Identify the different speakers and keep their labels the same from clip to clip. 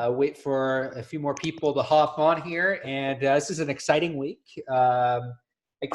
Speaker 1: Wait for a few more people to hop on here, and this is an exciting week.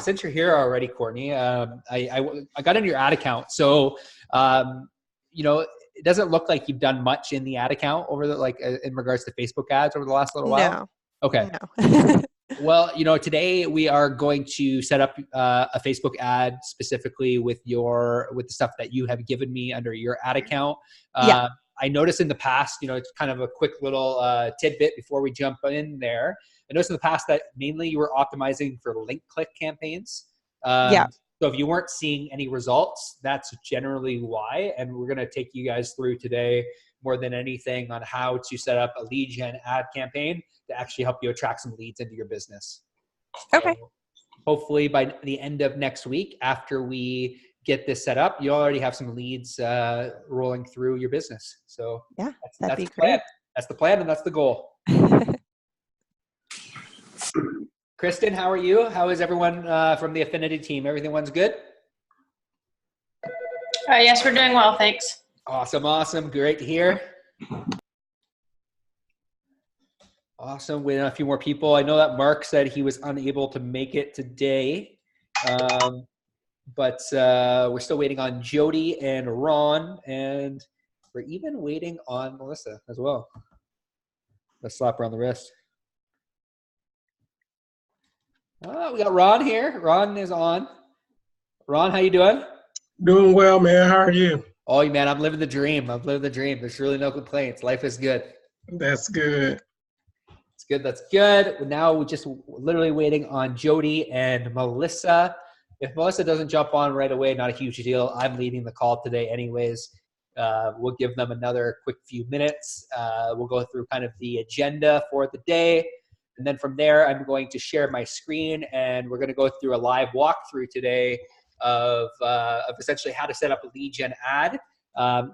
Speaker 1: Since you're here already, Courtney, I got into your ad account, so it doesn't look like you've done much in the ad account over in regards to Facebook ads over the last little while.
Speaker 2: No.
Speaker 1: Okay.
Speaker 2: No.
Speaker 1: Well, today we are going to set up a Facebook ad specifically with the stuff that you have given me under your ad account.
Speaker 2: Yeah.
Speaker 1: I noticed in the past, it's kind of a quick little tidbit before we jump in there. I noticed in the past that mainly you were optimizing for link click campaigns.
Speaker 2: Yeah.
Speaker 1: So if you weren't seeing any results, that's generally why. And we're going to take you guys through today more than anything on how to set up a lead gen ad campaign to actually help you attract some leads into your business.
Speaker 2: Okay.
Speaker 1: So hopefully by the end of next week, after we get this set up, you already have some leads rolling through your business. So
Speaker 2: yeah,
Speaker 1: that's the plan. That's the plan and that's the goal. Kristen, how are you? How is everyone from the Affinity team? Everyone's good?
Speaker 3: Yes, we're doing well, thanks.
Speaker 1: Awesome. Great to hear. Awesome. Waiting on a few more people. I know that Mark said he was unable to make it today, but we're still waiting on Jody and Ron, and we're even waiting on Melissa as well. Let's slap her on the wrist. Oh, we got Ron here. Ron is on. Ron, how you doing?
Speaker 4: Doing well, man. How are you?
Speaker 1: Oh, man, I'm living the dream. There's really no complaints. Life is good.
Speaker 4: That's good.
Speaker 1: That's good. Now we're just literally waiting on Jody and Melissa. If Melissa doesn't jump on right away, not a huge deal. I'm leading the call today anyways. We'll give them another quick few minutes. We'll go through kind of the agenda for the day. And then from there, I'm going to share my screen and we're going to go through a live walkthrough today of essentially how to set up a lead gen ad.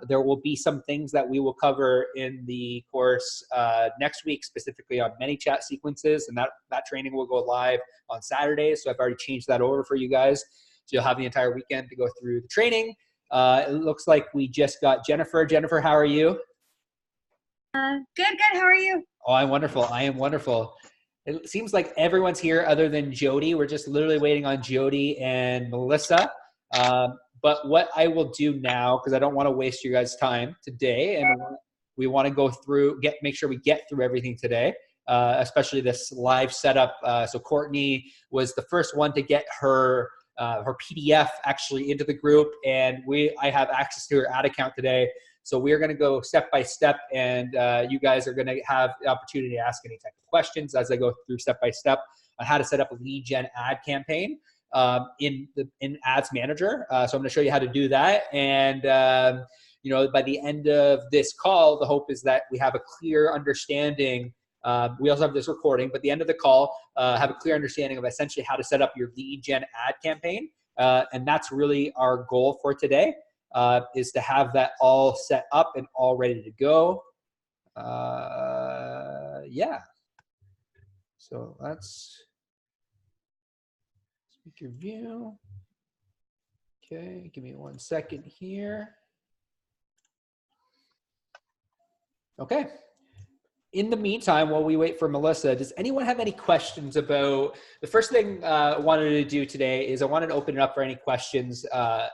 Speaker 1: There will be some things that we will cover in the course next week, specifically on ManyChat sequences, and that training will go live on Saturday. So I've already changed that over for you guys. So you'll have the entire weekend to go through the training. It looks like we just got Jennifer. Jennifer, how are you?
Speaker 5: Good. How are you?
Speaker 1: Oh, I am wonderful. It seems like everyone's here other than Jody. We're just literally waiting on Jody and Melissa. But what I will do now, because I don't want to waste your guys' time today, and we want to go through, make sure we get through everything today, especially this live setup. So Courtney was the first one to get her PDF actually into the group, and I have access to her ad account today. So we're going to go step by step, and you guys are going to have the opportunity to ask any type of questions as I go through step by step on how to set up a lead gen ad campaign in Ads Manager. So I'm going to show you how to do that. And by the end of this call, the hope is that we have a clear understanding. We also have this recording, but at the end of the call, have a clear understanding of essentially how to set up your lead gen ad campaign. And that's really our goal for today. Is to have that all set up and all ready to go. Yeah. So let's speaker view. Okay, give me 1 second here. Okay. In the meantime, while we wait for Melissa, does anyone have any questions about, the first thing I wanted to do today is I wanted to open it up for any questions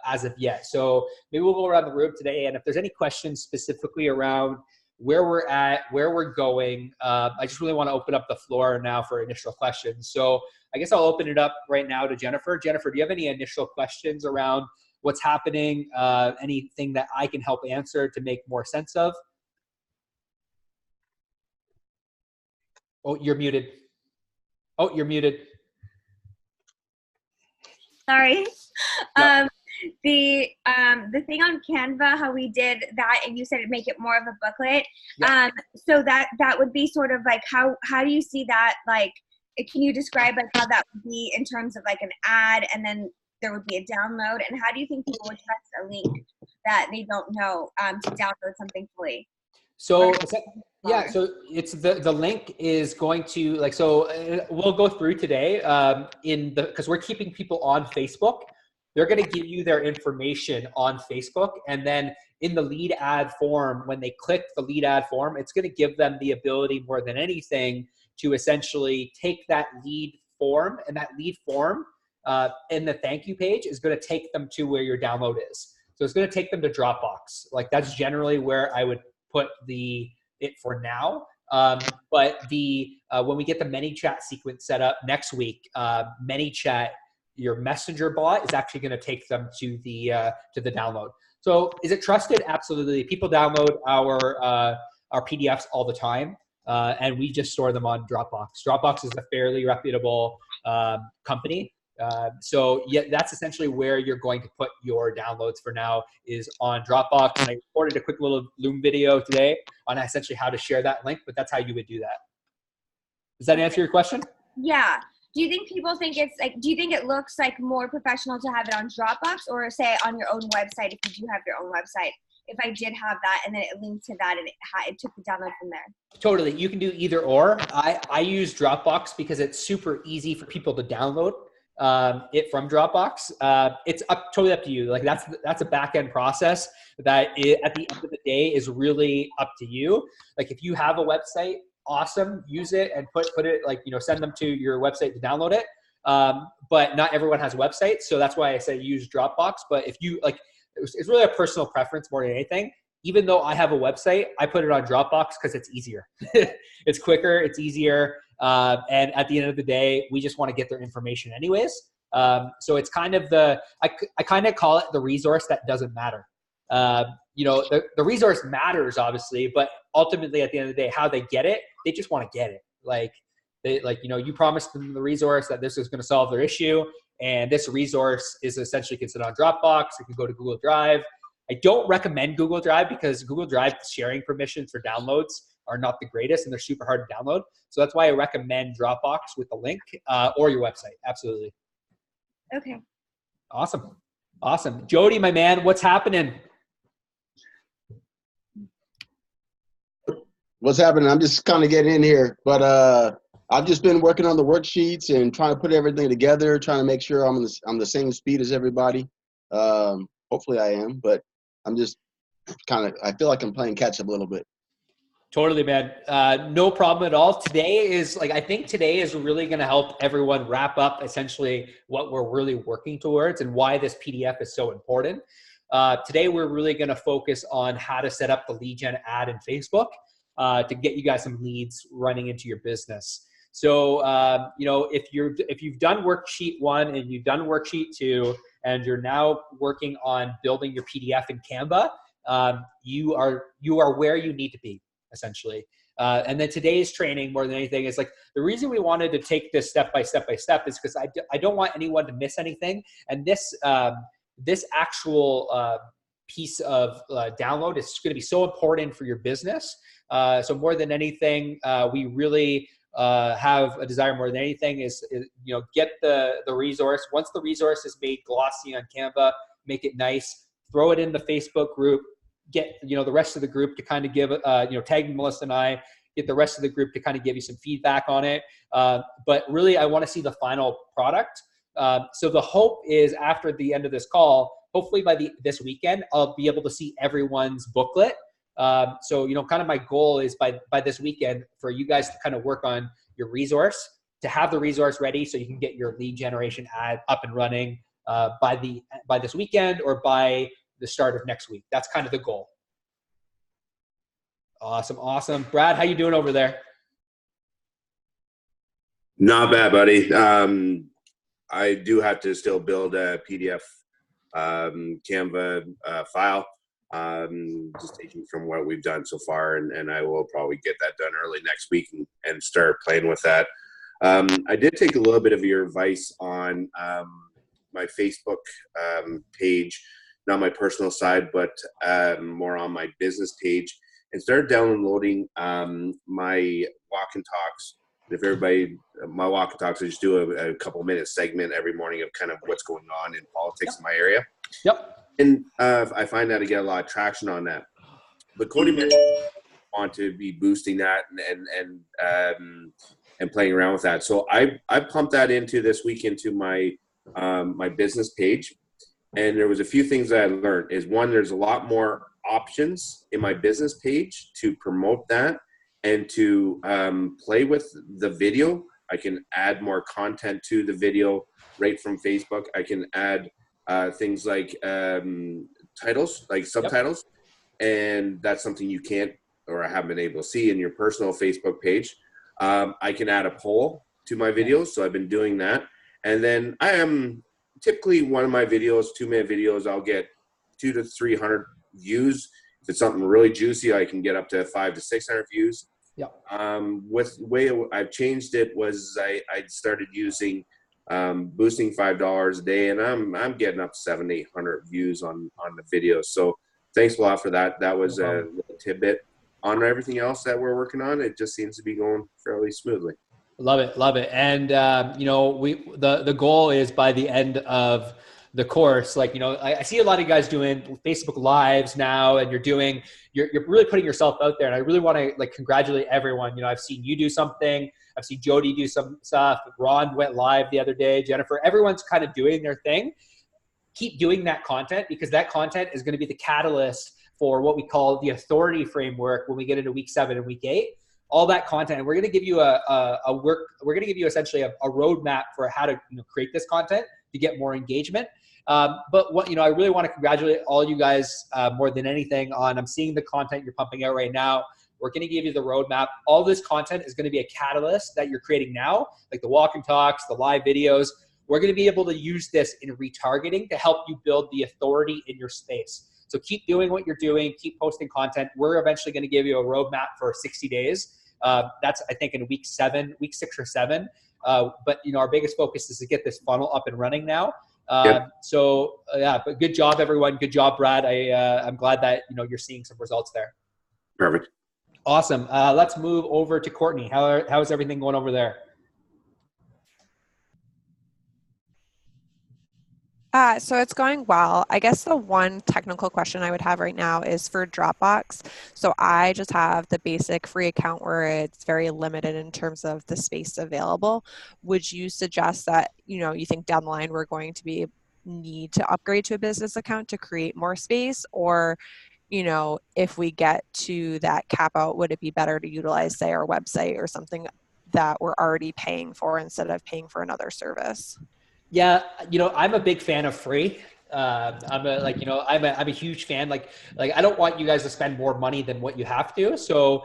Speaker 1: as of yet. So maybe we'll go around the room today, and if there's any questions specifically around where we're at, where we're going, I just really want to open up the floor now for initial questions. So I guess I'll open it up right now to Jennifer. Jennifer, do you have any initial questions around what's happening, anything that I can help answer to make more sense of? Oh, you're muted.
Speaker 5: Sorry. Yep. The thing on Canva, how we did that, and you said it make it more of a booklet. Yep. So that would be sort of like how do you see that? Like, can you describe like how that would be in terms of like an ad, and then there would be a download, and how do you think people would trust a link that they don't know to download something fully?
Speaker 1: So yeah, so it's the link is going to we'll go through today because we're keeping people on Facebook. they're going to give you their information on Facebook. And then in the lead ad form, when they click the lead ad form, it's going to give them the ability more than anything to essentially take that lead form, and that lead form in the thank you page is going to take them to where your download is. So it's going to take them to Dropbox. Like that's generally where I would put it for now. But when we get the ManyChat sequence set up next week, ManyChat, your messenger bot, is actually going to take them to the download. So is it trusted? Absolutely. People download our PDFs all the time, and we just store them on Dropbox. Dropbox is a fairly reputable company. So yeah, that's essentially where you're going to put your downloads for now, is on Dropbox. And I recorded a quick little Loom video today on essentially how to share that link, but that's how you would do that. Does that answer your question?
Speaker 5: Yeah. Do you think people think it's like, do you think it looks like more professional to have it on Dropbox or say on your own website if you do have your own website? If I did have that and then it linked to that and it took the download from there.
Speaker 1: Totally. You can do either or. I use Dropbox because it's super easy for people to download it from Dropbox. It's totally up to you. Like that's a back end process that at the end of the day is really up to you. Like if you have a website, awesome, use it and put it like, send them to your website to download it. But not everyone has websites. So that's why I say use Dropbox. But if you like, it's really a personal preference more than anything. Even though I have a website, I put it on Dropbox because it's easier. It's quicker, it's easier. And at the end of the day, we just want to get their information anyways. So it's kind of I kind of call it the resource that doesn't matter. The resource matters obviously, but ultimately at the end of the day, how they get it, they just want to get it. You promised them the resource that this is going to solve their issue. And this resource is essentially can sit on Dropbox. It can go to Google Drive. I don't recommend Google Drive because Google Drive sharing permissions for downloads are not the greatest and they're super hard to download. So that's why I recommend Dropbox with the link or your website. Absolutely.
Speaker 5: Okay.
Speaker 1: Awesome. Jody, my man, what's happening?
Speaker 2: What's happening? I'm just kind of getting in here, but I've just been working on the worksheets and trying to put everything together, trying to make sure I'm the same speed as everybody. Hopefully I am, but I'm just I feel like I'm playing catch up a little bit.
Speaker 1: Totally, man. No problem at all. I think today is really going to help everyone wrap up essentially what we're really working towards and why this PDF is so important. Today, we're really going to focus on how to set up the lead gen ad in Facebook to get you guys some leads running into your business. So, if you've done worksheet 1 and you've done worksheet 2, and you're now working on building your PDF in Canva, you are where you need to be, essentially. And then today's training, more than anything, is like the reason we wanted to take this step by step is because I don't want anyone to miss anything. And this actual piece of download is going to be so important for your business. So more than anything, we really have a desire more than anything is get the resource. Once the resource is made glossy on Canva, make it nice, throw it in the Facebook group, get the rest of the group to kind of give tag Melissa and I, get the rest of the group to kind of give you some feedback on it. But really I want to see the final product. So the hope is after the end of this call, hopefully by this weekend, I'll be able to see everyone's booklet. So kind of my goal is by this weekend for you guys to kind of work on your resource, to have the resource ready so you can get your lead generation ad up and running by this weekend or by the start of next week. That's kind of the goal. Awesome. Brad, how you doing over there?
Speaker 6: Not bad, buddy. I do have to still build a PDF Canva file. Just taking from what we've done so far, and I will probably get that done early next week and start playing with that. I did take a little bit of your advice on my Facebook page, not my personal side, but more on my business page, and started downloading my walk and talks. If everybody, my walk and talks, I just do a couple minute segment every morning of kind of what's going on in politics in my area.
Speaker 1: Yep.
Speaker 6: And I find that I get a lot of traction on that. But Cody mentioned I want to be boosting that and playing around with that. So I pumped that into this week into my my business page, And there was a few things that I learned is one, there's a lot more options in my business page to promote that and to play with the video. I can add more content to the video right from Facebook. I can add things like titles, like subtitles. Yep. And that's something you can't, or I haven't been able to see in your personal Facebook page. I can add a poll to my videos. So I've been doing that. And then I am typically one of my videos, 2-minute videos, I'll get 200 to 300 views. If it's something really juicy, I can get up to 500 to 600 views. Yeah. With way I've changed it was I started using boosting $5 a day, and I'm getting up 700 to 800 views on the videos. So thanks a lot for that. That was a little tidbit. On everything else that we're working on, it just seems to be going fairly smoothly.
Speaker 1: Love it. Love it. And, the goal is by the end of the course, like, I see a lot of you guys doing Facebook Lives now, and you're really putting yourself out there. And I really want to congratulate everyone. I've seen you do something. I've seen Jody do some stuff. Ron went live the other day. Jennifer, everyone's kind of doing their thing. Keep doing that content, because that content is going to be the catalyst for what we call the authority framework when we get into week 7 and week 8. All that content. And we're going to give you we're going to give you essentially a roadmap for how to create this content to get more engagement. But what, I really want to congratulate all you guys more than anything on, I'm seeing the content you're pumping out right now. We're going to give you the roadmap. All this content is going to be a catalyst that you're creating now, like the walk and talks, the live videos. We're going to be able to use this in retargeting to help you build the authority in your space. So keep doing what you're doing. Keep posting content. We're eventually going to give you a roadmap for 60 days. That's, I think, in week 6 or 7. But, our biggest focus is to get this funnel up and running now. But good job, everyone. Good job, Brad. I'm glad that, you're seeing some results there.
Speaker 6: Perfect.
Speaker 1: Awesome. Let's move over to Courtney. How is everything going over there?
Speaker 7: So it's going well. I guess the one technical question I would have right now is for Dropbox. So I just have the basic free account where it's very limited in terms of the space available. Would you suggest that, you think down the line we're going to need to upgrade to a business account to create more space? Or, if we get to that cap out, would it be better to utilize, say, our website or something that we're already paying for instead of paying for another service?
Speaker 1: Yeah, I'm a big fan of free. I'm a huge fan. Like I don't want you guys to spend more money than what you have to. So,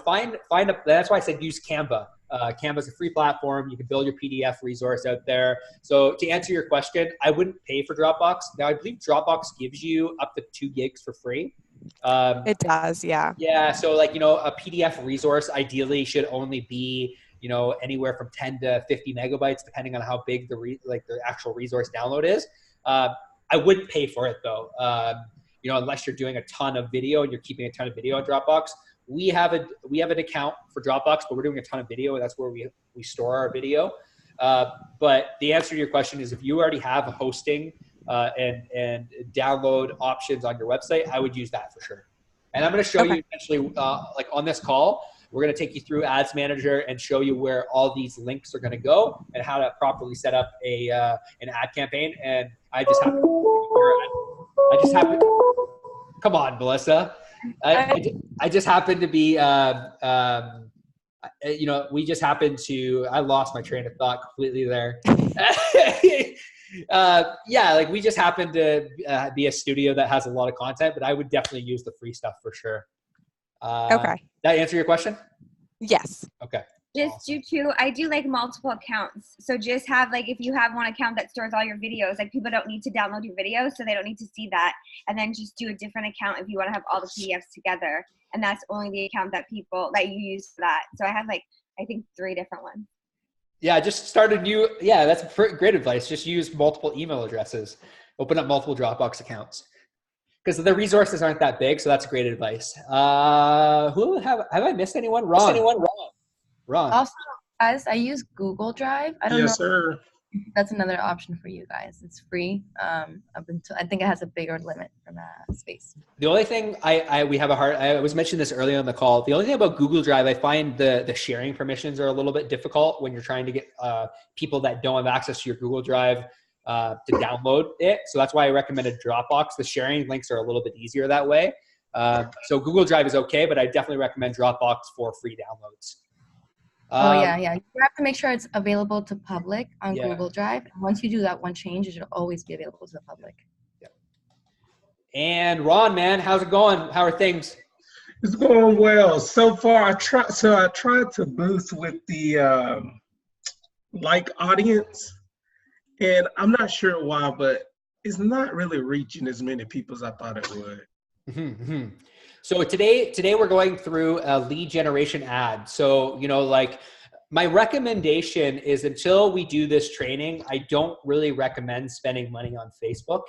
Speaker 1: find that's why I said use Canva. Canva is a free platform. You can build your PDF resource out there. So to answer your question, I wouldn't pay for Dropbox. Now I believe Dropbox gives you up to 2 gigs for free.
Speaker 7: It does, yeah.
Speaker 1: Yeah. So a PDF resource ideally should only be anywhere from 10 to 50 megabytes, depending on how big the actual resource download is. I wouldn't pay for it though. Unless you're doing a ton of video and you're keeping a ton of video on Dropbox. We have an account for Dropbox, but we're doing a ton of video, and that's where we store our video. But the answer to your question is, if you already have hosting and download options on your website, I would use that for sure. And I'm going to show you essentially on this call. We're going to take you through Ads Manager and show you where all these links are going to go and how to properly set up an ad campaign. And I just happen come on, Melissa. I just happen to be, we just happen to, I lost my train of thought completely there. We just happen to be a studio that has a lot of content, but I would definitely use the free stuff for sure.
Speaker 5: Okay.
Speaker 1: Did that answer your question?
Speaker 7: Yes.
Speaker 1: Okay.
Speaker 5: Just I do multiple accounts. So just have if you have one account that stores all your videos, people don't need to download your videos, so they don't need to see that. And then just do a different account if you want to have all the PDFs together. And that's only the account that you use for that. So I have I think 3 different ones.
Speaker 1: Yeah, just start a new, that's great advice. Just use multiple email addresses. Open up multiple Dropbox accounts. Because the resources aren't that big, so that's great advice. Who have I missed anyone? Ron.
Speaker 8: Also, guys, I use Google Drive. I don't know.
Speaker 4: Yes, sir.
Speaker 8: That's another option for you guys. It's free. Up until I think it has a bigger limit for that space.
Speaker 1: The only thing I was mentioning this earlier on the call. The only thing about Google Drive, I find the sharing permissions are a little bit difficult when you're trying to get people that don't have access to your Google Drive to download it. So that's why I recommended Dropbox. The sharing links are a little bit easier that way. So Google Drive is okay, but I definitely recommend Dropbox for free downloads.
Speaker 8: Yeah. You have to make sure it's available to public on
Speaker 1: Yeah.
Speaker 8: Google Drive. And once you do that one change, it should always be available to the public.
Speaker 1: Yeah. And Ron, man, how's it going? How are things?
Speaker 4: It's going well so far. I tried to boost with the like audience, and I'm not sure why, but it's not really reaching as many people as I thought it would.
Speaker 1: Mm-hmm. So today we're going through a lead generation ad. So, like my recommendation is until we do this training, I don't really recommend spending money on Facebook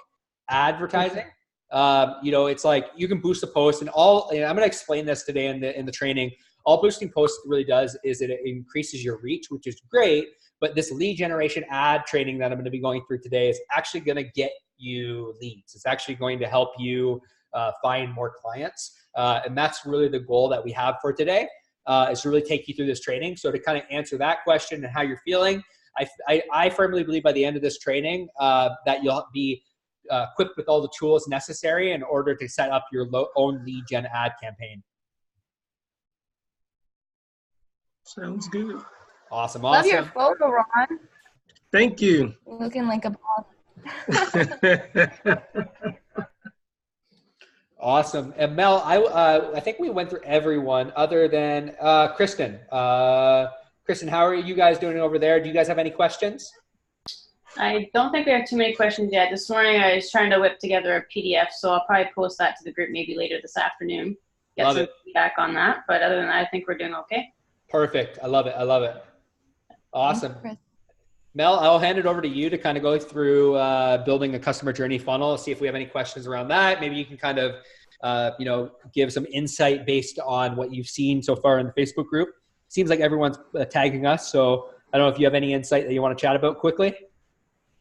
Speaker 1: advertising. It's like you can boost a post and I'm going to explain this today in the training. All boosting posts really does is it increases your reach, which is great. But this lead generation ad training that I'm going to be going through today is actually going to get you leads. It's actually going to help you find more clients. And that's really the goal that we have for today, is to really take you through this training. So to kind of answer that question and how you're feeling, I firmly believe by the end of this training that you'll be equipped with all the tools necessary in order to set up your own lead gen ad campaign.
Speaker 4: Sounds good.
Speaker 1: Awesome.
Speaker 8: Love your photo, Ron.
Speaker 4: Thank you.
Speaker 8: You're looking like a boss.
Speaker 1: Awesome. And Mel, I think we went through everyone other than Kristen. Kristen, how are you guys doing over there? Do you guys have any questions?
Speaker 3: I don't think we have too many questions yet. This morning I was trying to whip together a PDF, so I'll probably post that to the group maybe later this afternoon. Get some feedback on that. But other than that, I think we're doing okay.
Speaker 1: Perfect. I love it. Awesome. Mel, I'll hand it over to you to kind of go through building a customer journey funnel, see if we have any questions around that. Maybe you can kind of, give some insight based on what you've seen so far in the Facebook group. Seems like everyone's tagging us. So I don't know if you have any insight that you want to chat about quickly.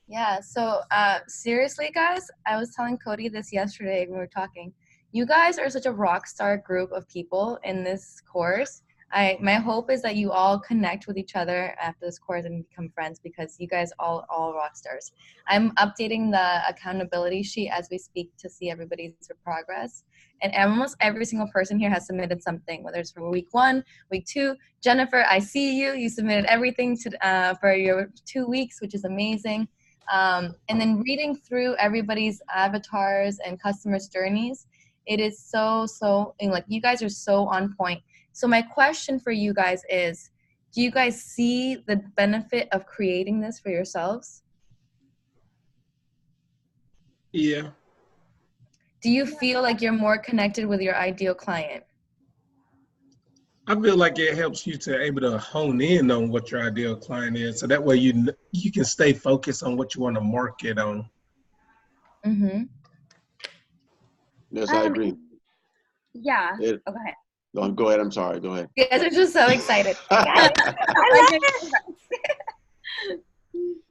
Speaker 8: Yeah, so seriously, guys, I was telling Cody this yesterday when we were talking. You guys are such a rock star group of people in this course. My hope is that you all connect with each other after this course and become friends, because you guys all rock stars. I'm updating the accountability sheet as we speak to see everybody's progress. And almost every single person here has submitted something, whether it's for week 1, week 2. Jennifer, I see you. You submitted everything for your 2 weeks, which is amazing. And then reading through everybody's avatars and customers' journeys, it is so like you guys are so on point. So my question for you guys is, do you guys see the benefit of creating this for yourselves?
Speaker 4: Yeah.
Speaker 8: Do you feel like you're more connected with your ideal client?
Speaker 4: I feel like it helps you to able to hone in on what your ideal client is, so that way you can stay focused on what you want to market on.
Speaker 8: Mm-hmm.
Speaker 2: Yes, I agree.
Speaker 5: Yeah. Go ahead.
Speaker 2: Go ahead. I'm sorry. Go ahead.
Speaker 8: You guys are just so excited.
Speaker 5: I love it.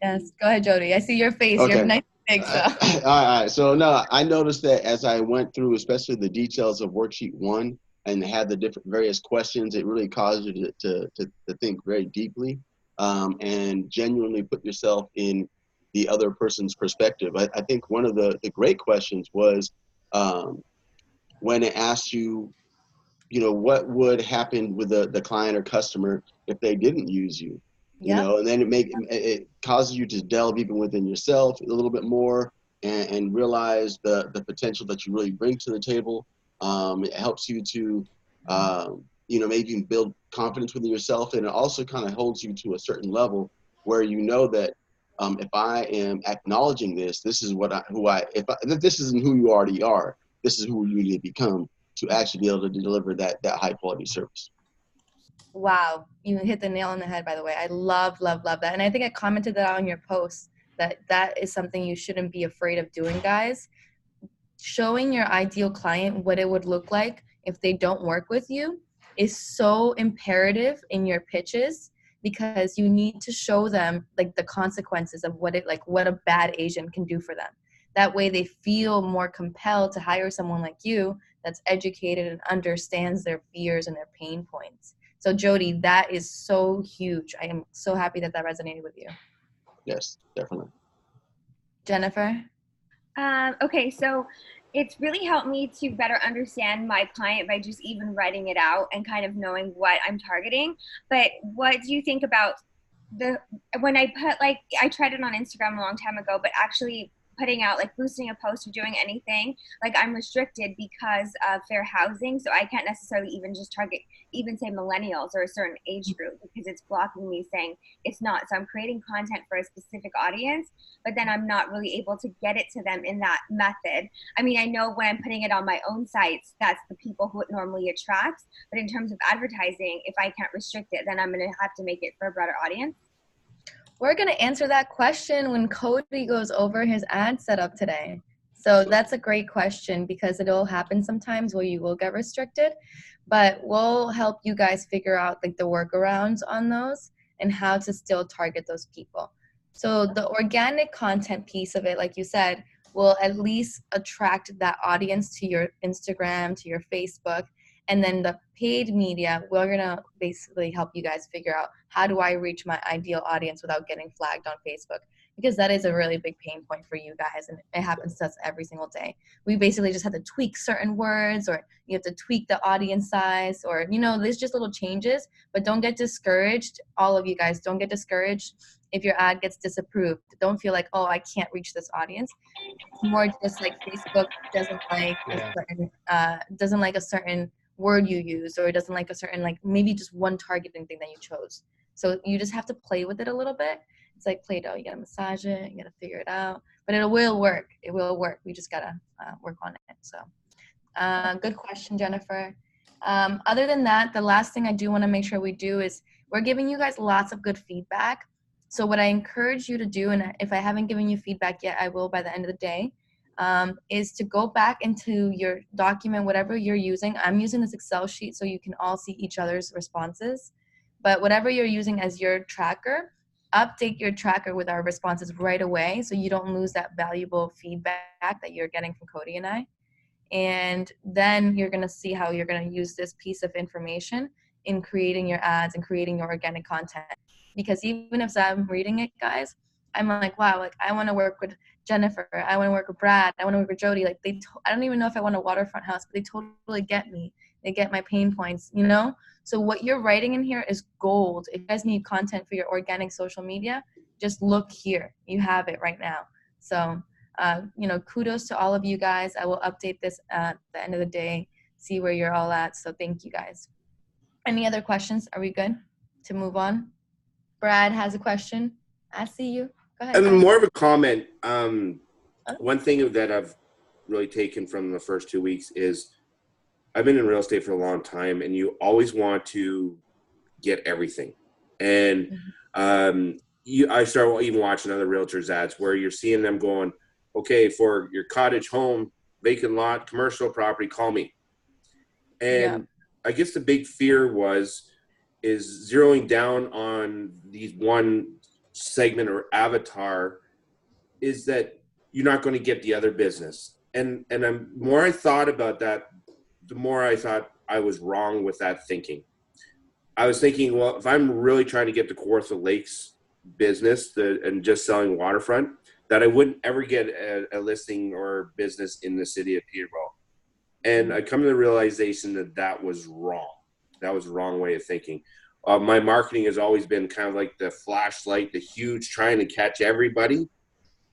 Speaker 8: Yes, go ahead, Jody. I see your face.
Speaker 2: Okay.
Speaker 8: You're nice and big, so.
Speaker 2: All right. So no, I noticed that as I went through, especially the details of worksheet 1 and had the different various questions, it really caused you to think very deeply and genuinely put yourself in the other person's perspective. I think one of the great questions was when it asked you, what would happen with the client or customer if they didn't use you? And then it causes you to delve even within yourself a little bit more and realize the potential that you really bring to the table. It helps you to, maybe you can build confidence within yourself, and it also kind of holds you to a certain level where you know that if I am acknowledging this is if this isn't who you already are, this is who you need to become to actually be able to deliver that high quality service.
Speaker 8: Wow, you hit the nail on the head, by the way. I love that. And I think I commented that on your post, that is something you shouldn't be afraid of doing, guys. Showing your ideal client what it would look like if they don't work with you is so imperative in your pitches, because you need to show them like the consequences of what a bad agent can do for them. That way they feel more compelled to hire someone like you that's educated and understands their fears and their pain points. So Jody, that is so huge. I am so happy that resonated with you.
Speaker 2: Yes, definitely.
Speaker 8: Jennifer?
Speaker 5: Okay, so it's really helped me to better understand my client by just even writing it out and kind of knowing what I'm targeting. But what do you think about when I put, like, I tried it on Instagram a long time ago, but actually putting out, like, boosting a post or doing anything, like, I'm restricted because of fair housing, so I can't necessarily even just target, even say millennials or a certain age group, because it's blocking me saying it's not. So I'm creating content for a specific audience, but then I'm not really able to get it to them in that method. I mean, I know when I'm putting it on my own sites, that's the people who it normally attracts, but in terms of advertising, if I can't restrict it, then I'm going to have to make it for a broader audience.
Speaker 8: We're going to answer that question when Cody goes over his ad setup today. So that's a great question, because it'll happen sometimes where you will get restricted, but we'll help you guys figure out, like, the workarounds on those and how to still target those people. So the organic content piece of it, like you said, will at least attract that audience to your Instagram, to your Facebook. And then the paid media, we're going to basically help you guys figure out, how do I reach my ideal audience without getting flagged on Facebook? Because that is a really big pain point for you guys, and it happens to us every single day. We basically just have to tweak certain words, or you have to tweak the audience size, or, there's just little changes. But don't get discouraged. All of you guys, don't get discouraged if your ad gets disapproved. Don't feel like, oh, I can't reach this audience. It's more just like Facebook doesn't like a certain word you use, or it doesn't like a certain, like, maybe just one targeting thing that you chose. So you just have to play with it a little bit. It's like Play-Doh. You gotta massage it, you gotta figure it out, but it will work. It will work. We just gotta work on it. So good question, Jennifer. Other than that, the last thing I do want to make sure we do is, we're giving you guys lots of good feedback. So what I encourage you to do, and if I haven't given you feedback yet, I will by the end of the day, is to go back into your document, whatever you're using. I'm using this Excel sheet so you can all see each other's responses. But whatever you're using as your tracker, update your tracker with our responses right away, so you don't lose that valuable feedback that you're getting from Cody and I. And then you're going to see how you're going to use this piece of information in creating your ads and creating your organic content. Because even if I'm reading it, guys, I'm like, wow, like, I want to work with Jennifer, I want to work with Brad, I want to work with Jody. Like, I don't even know if I want a waterfront house, but they totally get me. They get my pain points, So what you're writing in here is gold. If you guys need content for your organic social media, just look here. You have it right now. So, kudos to all of you guys. I will update this at the end of the day, see where you're all at. So thank you guys. Any other questions? Are we good to move on? Brad has a question. I see you. Go ahead.
Speaker 6: More of a comment. One thing that I've really taken from the first 2 weeks is, I've been in real estate for a long time, and you always want to get everything. And I started even watching other realtors' ads where you're seeing them going, okay, for your cottage, home, vacant lot, commercial property, call me. And I guess the big fear is zeroing down on these one segment or avatar, is that you're not going to get the other business. And the more I thought about that, the more I thought I was wrong with that thinking. I was thinking, well, if I'm really trying to get the Kawartha Lakes business and just selling waterfront, that I wouldn't ever get a listing or business in the city of Peterborough. And I come to the realization that was wrong. That was the wrong way of thinking. My marketing has always been kind of like the flashlight, the huge, trying to catch everybody.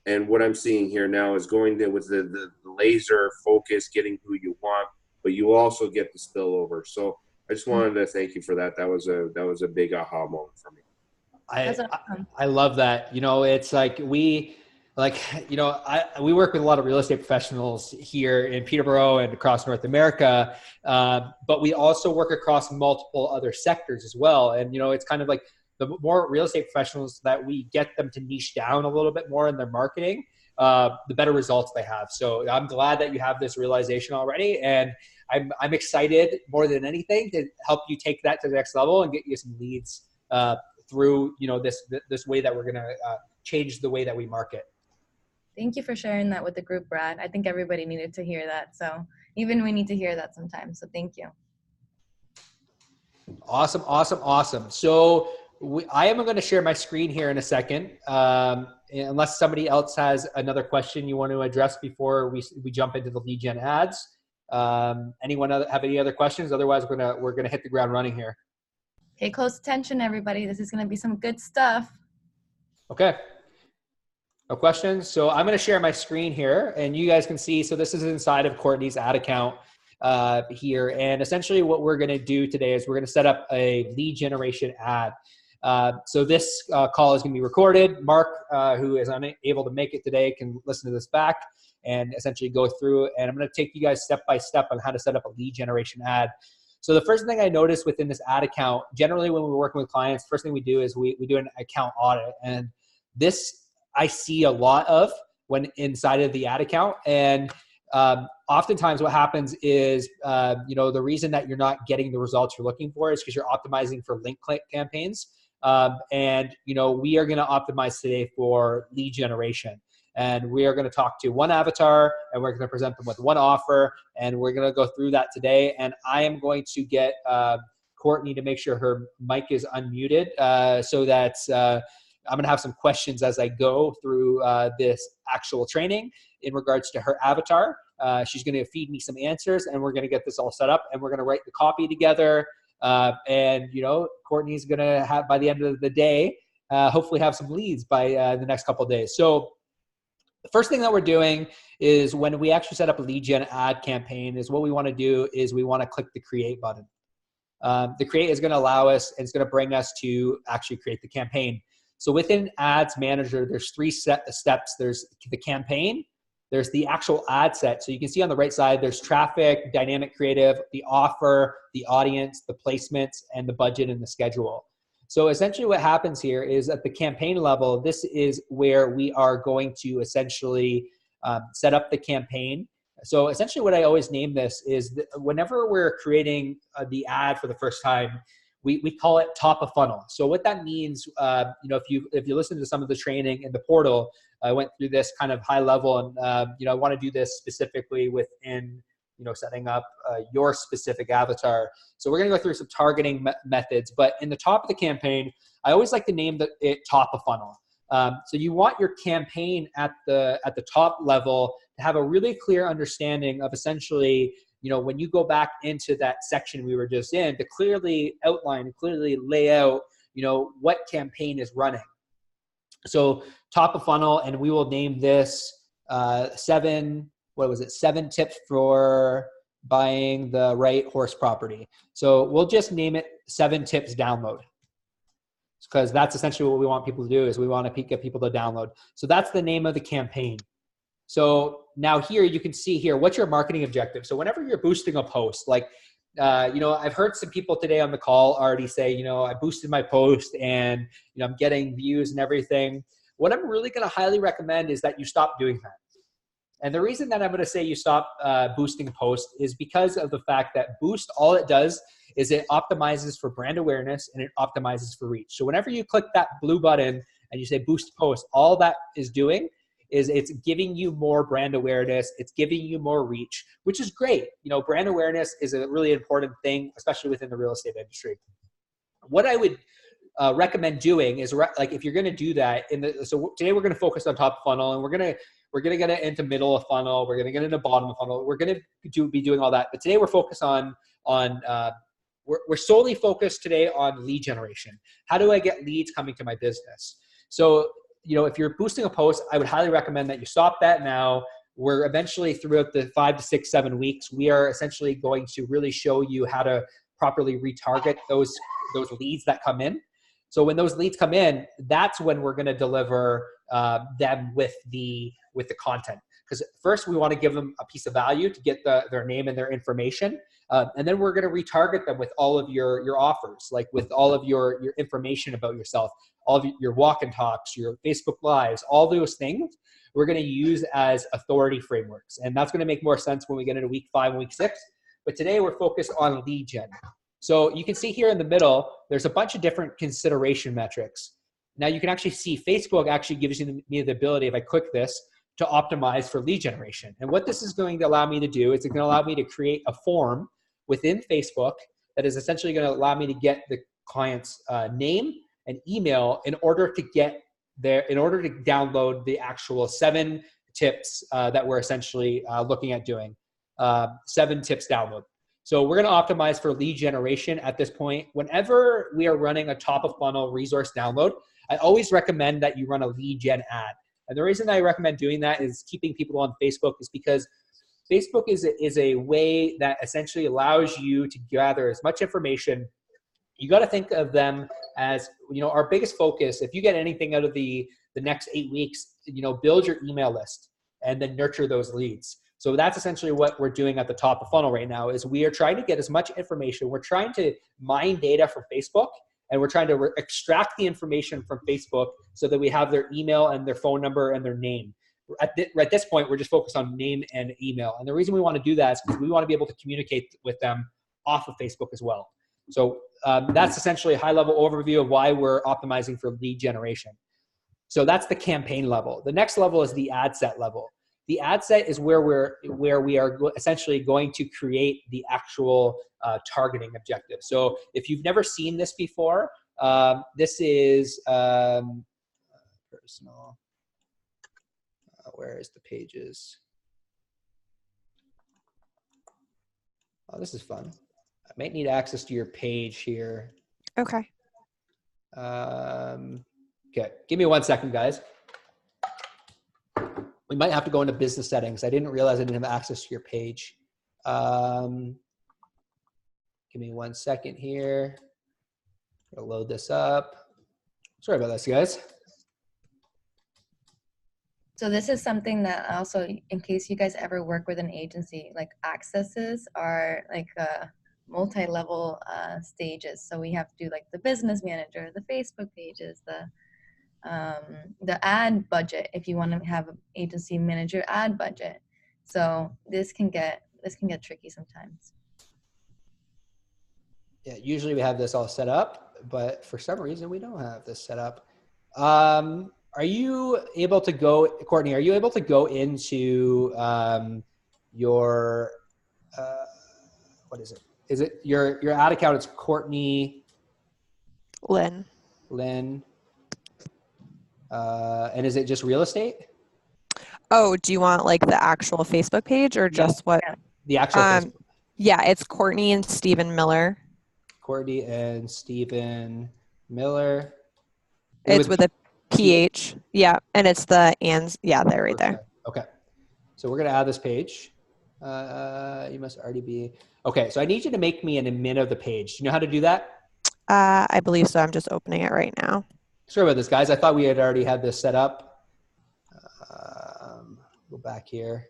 Speaker 6: And what I'm seeing here now is going there with the laser focus, getting who you want, but you also get the spillover. So I just wanted to thank you for that. That was a big aha moment for me.
Speaker 1: I love that. It's like we work with a lot of real estate professionals here in Peterborough and across North America, but we also work across multiple other sectors as well. And, it's kind of like the more real estate professionals that we get them to niche down a little bit more in their marketing, the better results they have. So I'm glad that you have this realization already. And I'm excited more than anything to help you take that to the next level and get you some leads through, this way that we're going to change the way that we market.
Speaker 8: Thank you for sharing that with the group, Brad. I think everybody needed to hear that. So even we need to hear that sometimes. So thank you.
Speaker 1: Awesome. So I am going to share my screen here in a second, unless somebody else has another question you want to address before we jump into the lead gen ads. Anyone have any other questions? Otherwise, we're gonna hit the ground running here.
Speaker 8: Pay close attention, everybody. This is going to be some good stuff.
Speaker 1: Okay. No questions. So I'm going to share my screen here, and you guys can see. So this is inside of Courtney's ad account here, and essentially what we're going to do today is we're going to set up a lead generation ad. So this call is going to be recorded. Mark, who is unable to make it today, can listen to this back and essentially go through. And I'm going to take you guys step by step on how to set up a lead generation ad. So the first thing I noticed within this ad account, generally when we're working with clients, first thing we do is we do an account audit. And this I see a lot of when inside of the ad account. And oftentimes what happens is, the reason that you're not getting the results you're looking for is because you're optimizing for link click campaigns. We are going to optimize today for lead generation. And we are going to talk to one avatar, and we're going to present them with one offer, and we're going to go through that today. And I am going to get Courtney to make sure her mic is unmuted so that I'm going to have some questions as I go through this actual training in regards to her avatar. She's going to feed me some answers, and we're going to get this all set up, and we're going to write the copy together. Courtney's going to have, by the end of the day, hopefully have some leads by the next couple of days. So the first thing that we're doing is when we actually set up a lead gen ad campaign is what we want to do is we want to click the create button. The create is going to allow us, and it's going to bring us to actually create the campaign. So within Ads Manager, there's three steps. There's the campaign, there's the actual ad set. So you can see on the right side, there's traffic, dynamic creative, the offer, the audience, the placements, and the budget and the schedule. So essentially what happens here is at the campaign level, this is where we are going to essentially set up the campaign. So essentially what I always name this is whenever we're creating the ad for the first time, we call it top of funnel. So what that means, if you listen to some of the training in the portal, I went through this kind of high level, and I want to do this specifically within setting up your specific avatar. So we're going to go through some targeting methods, but in the top of the campaign, I always like to name it top of funnel. So you want your campaign at the top level to have a really clear understanding of essentially, when you go back into that section we were just in, to clearly outline and clearly lay out, what campaign is running. So top of funnel, and we will name this 7 tips for buying the right horse property. So we'll just name it 7 tips download, because that's essentially what we want people to do, is we want to get people to download. So that's the name of the campaign. So now here you can see here, what's your marketing objective? So whenever you're boosting a post, like, I've heard some people today on the call already say, I boosted my post and, I'm getting views and everything. What I'm really going to highly recommend is that you stop doing that. And the reason that I'm going to say you stop boosting posts is because of the fact that Boost, all it does is it optimizes for brand awareness and it optimizes for reach. So whenever you click that blue button and you say boost post, all that is doing is it's giving you more brand awareness. It's giving you more reach, which is great. Brand awareness is a really important thing, especially within the real estate industry. What I would recommend doing is if you're going to do that, so today we're going to focus on top of funnel, and we're going to get into middle of funnel. We're going to get into bottom of funnel. We're going to be doing all that. But today we're focused we're solely focused today on lead generation. How do I get leads coming to my business? So, if you're boosting a post, I would highly recommend that you stop that now. We're eventually, throughout the 5 to 6, 7 weeks, we are essentially going to really show you how to properly retarget those leads that come in. So when those leads come in, that's when we're going to deliver them with the content. Because first we want to give them a piece of value to get their name and their information. And then we're going to retarget them with all of your offers, like with all of your information about yourself, all of your walk and talks, your Facebook Lives, all those things we're going to use as authority frameworks. And that's going to make more sense when we get into week 5 and week 6. But today we're focused on lead gen. So you can see here in the middle, there's a bunch of different consideration metrics. Now you can actually see Facebook actually gives me the ability, if I click this, to optimize for lead generation. And what this is going to allow me to do is it's going to allow me to create a form within Facebook that is essentially going to allow me to get the client's name and email in order to download the actual 7 tips that we're essentially looking at doing. 7 tips download. So we're going to optimize for lead generation at this point. Whenever we are running a top of funnel resource download, I always recommend that you run a lead gen ad. And the reason I recommend doing that is keeping people on Facebook is because Facebook is a way that essentially allows you to gather as much information. You got to think of them as, our biggest focus. If you get anything out of the next 8 weeks, build your email list and then nurture those leads. So that's essentially what we're doing at the top of funnel right now is we are trying to get as much information. We're trying to mine data from Facebook, and we're trying to extract the information from Facebook so that we have their email and their phone number and their name. At this point, we're just focused on name and email. And the reason we want to do that is because we want to be able to communicate with them off of Facebook as well. So that's essentially a high-level overview of why we're optimizing for lead generation. So that's the campaign level. The next level is the ad set level. The ad set is where we are essentially going to create the actual targeting objective. So if you've never seen this before, this is personal. Where is the pages? Oh, this is fun. I might need access to your page here.
Speaker 7: Okay.
Speaker 1: Okay, give me 1 second, guys. We might have to go into business settings. I didn't realize I didn't have access to your page. Give me 1 second here. I'll load this up. Sorry about this, guys.
Speaker 8: So this is something that also, in case you guys ever work with an agency, like accesses are like multi-level stages. So we have to do like the business manager, the Facebook pages, the ad budget, if you want to have an agency manager ad budget. So this can get tricky sometimes.
Speaker 1: Yeah, usually we have this all set up, but for some reason we don't have this set up. Are you able to go, Courtney, are you able to go into your, what is it? Is it your ad account? It's Courtney
Speaker 7: Lynn.
Speaker 1: And is it just real estate?
Speaker 7: Oh, do you want like the actual Facebook page or just what?
Speaker 1: The actual Facebook.
Speaker 7: Yeah, it's Courtney and Stephen Miller.
Speaker 1: Courtney and Stephen Miller.
Speaker 7: It's with a PH. Yeah, and it's the ands. Yeah, they're right there.
Speaker 1: Okay. So we're going to add this page. You must already be. Okay, so I need you to make me an admin of the page. Do you know how to do that?
Speaker 7: I believe so. I'm just opening it right now.
Speaker 1: Sorry about this, guys. I thought we had already had this set up. Go back here.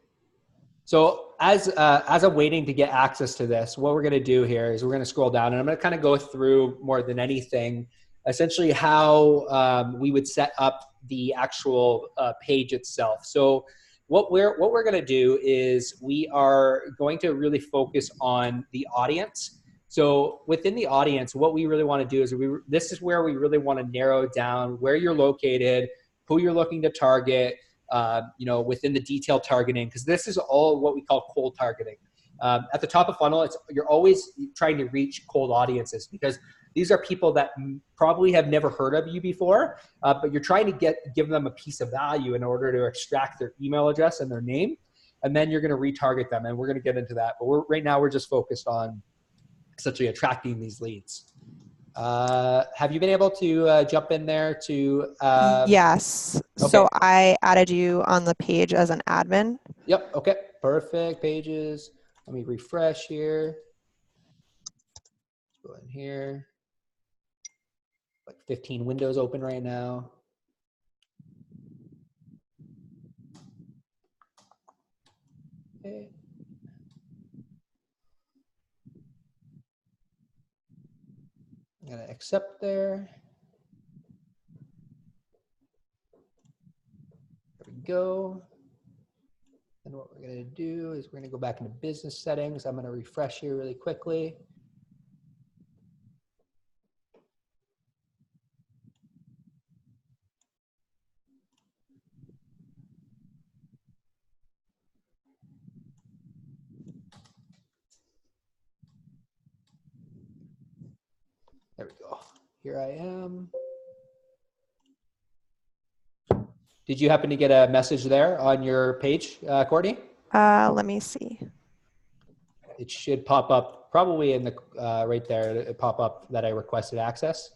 Speaker 1: So as I'm waiting to get access to this, what we're going to do here is we're going to scroll down, and I'm going to kind of go through more than anything, essentially how we would set up the actual page itself. So what we're going to do is we are going to really focus on the audience. So within the audience, what we really want to do is this is where we really want to narrow down where you're located, who you're looking to target, within the detailed targeting, because this is all what we call cold targeting. At the top of funnel, you're always trying to reach cold audiences because these are people that probably have never heard of you before, but you're trying to give them a piece of value in order to extract their email address and their name, and then you're going to retarget them, and we're going to get into that. But right now we're just focused on essentially attracting these leads. Have you been able to jump in there to?
Speaker 7: Yes. Okay. So I added you on the page as an admin.
Speaker 1: Yep. Okay. Perfect. Pages. Let me refresh here. Let's go in here. Like 15 windows open right now. Okay. I'm going to accept there. There we go. And what we're going to do is we're going to go back into business settings. I'm going to refresh here really quickly. There we go. Here I am. Did you happen to get a message there on your page, Courtney?
Speaker 7: Let me see.
Speaker 1: It should pop up probably in the right there. It pop up that I requested access.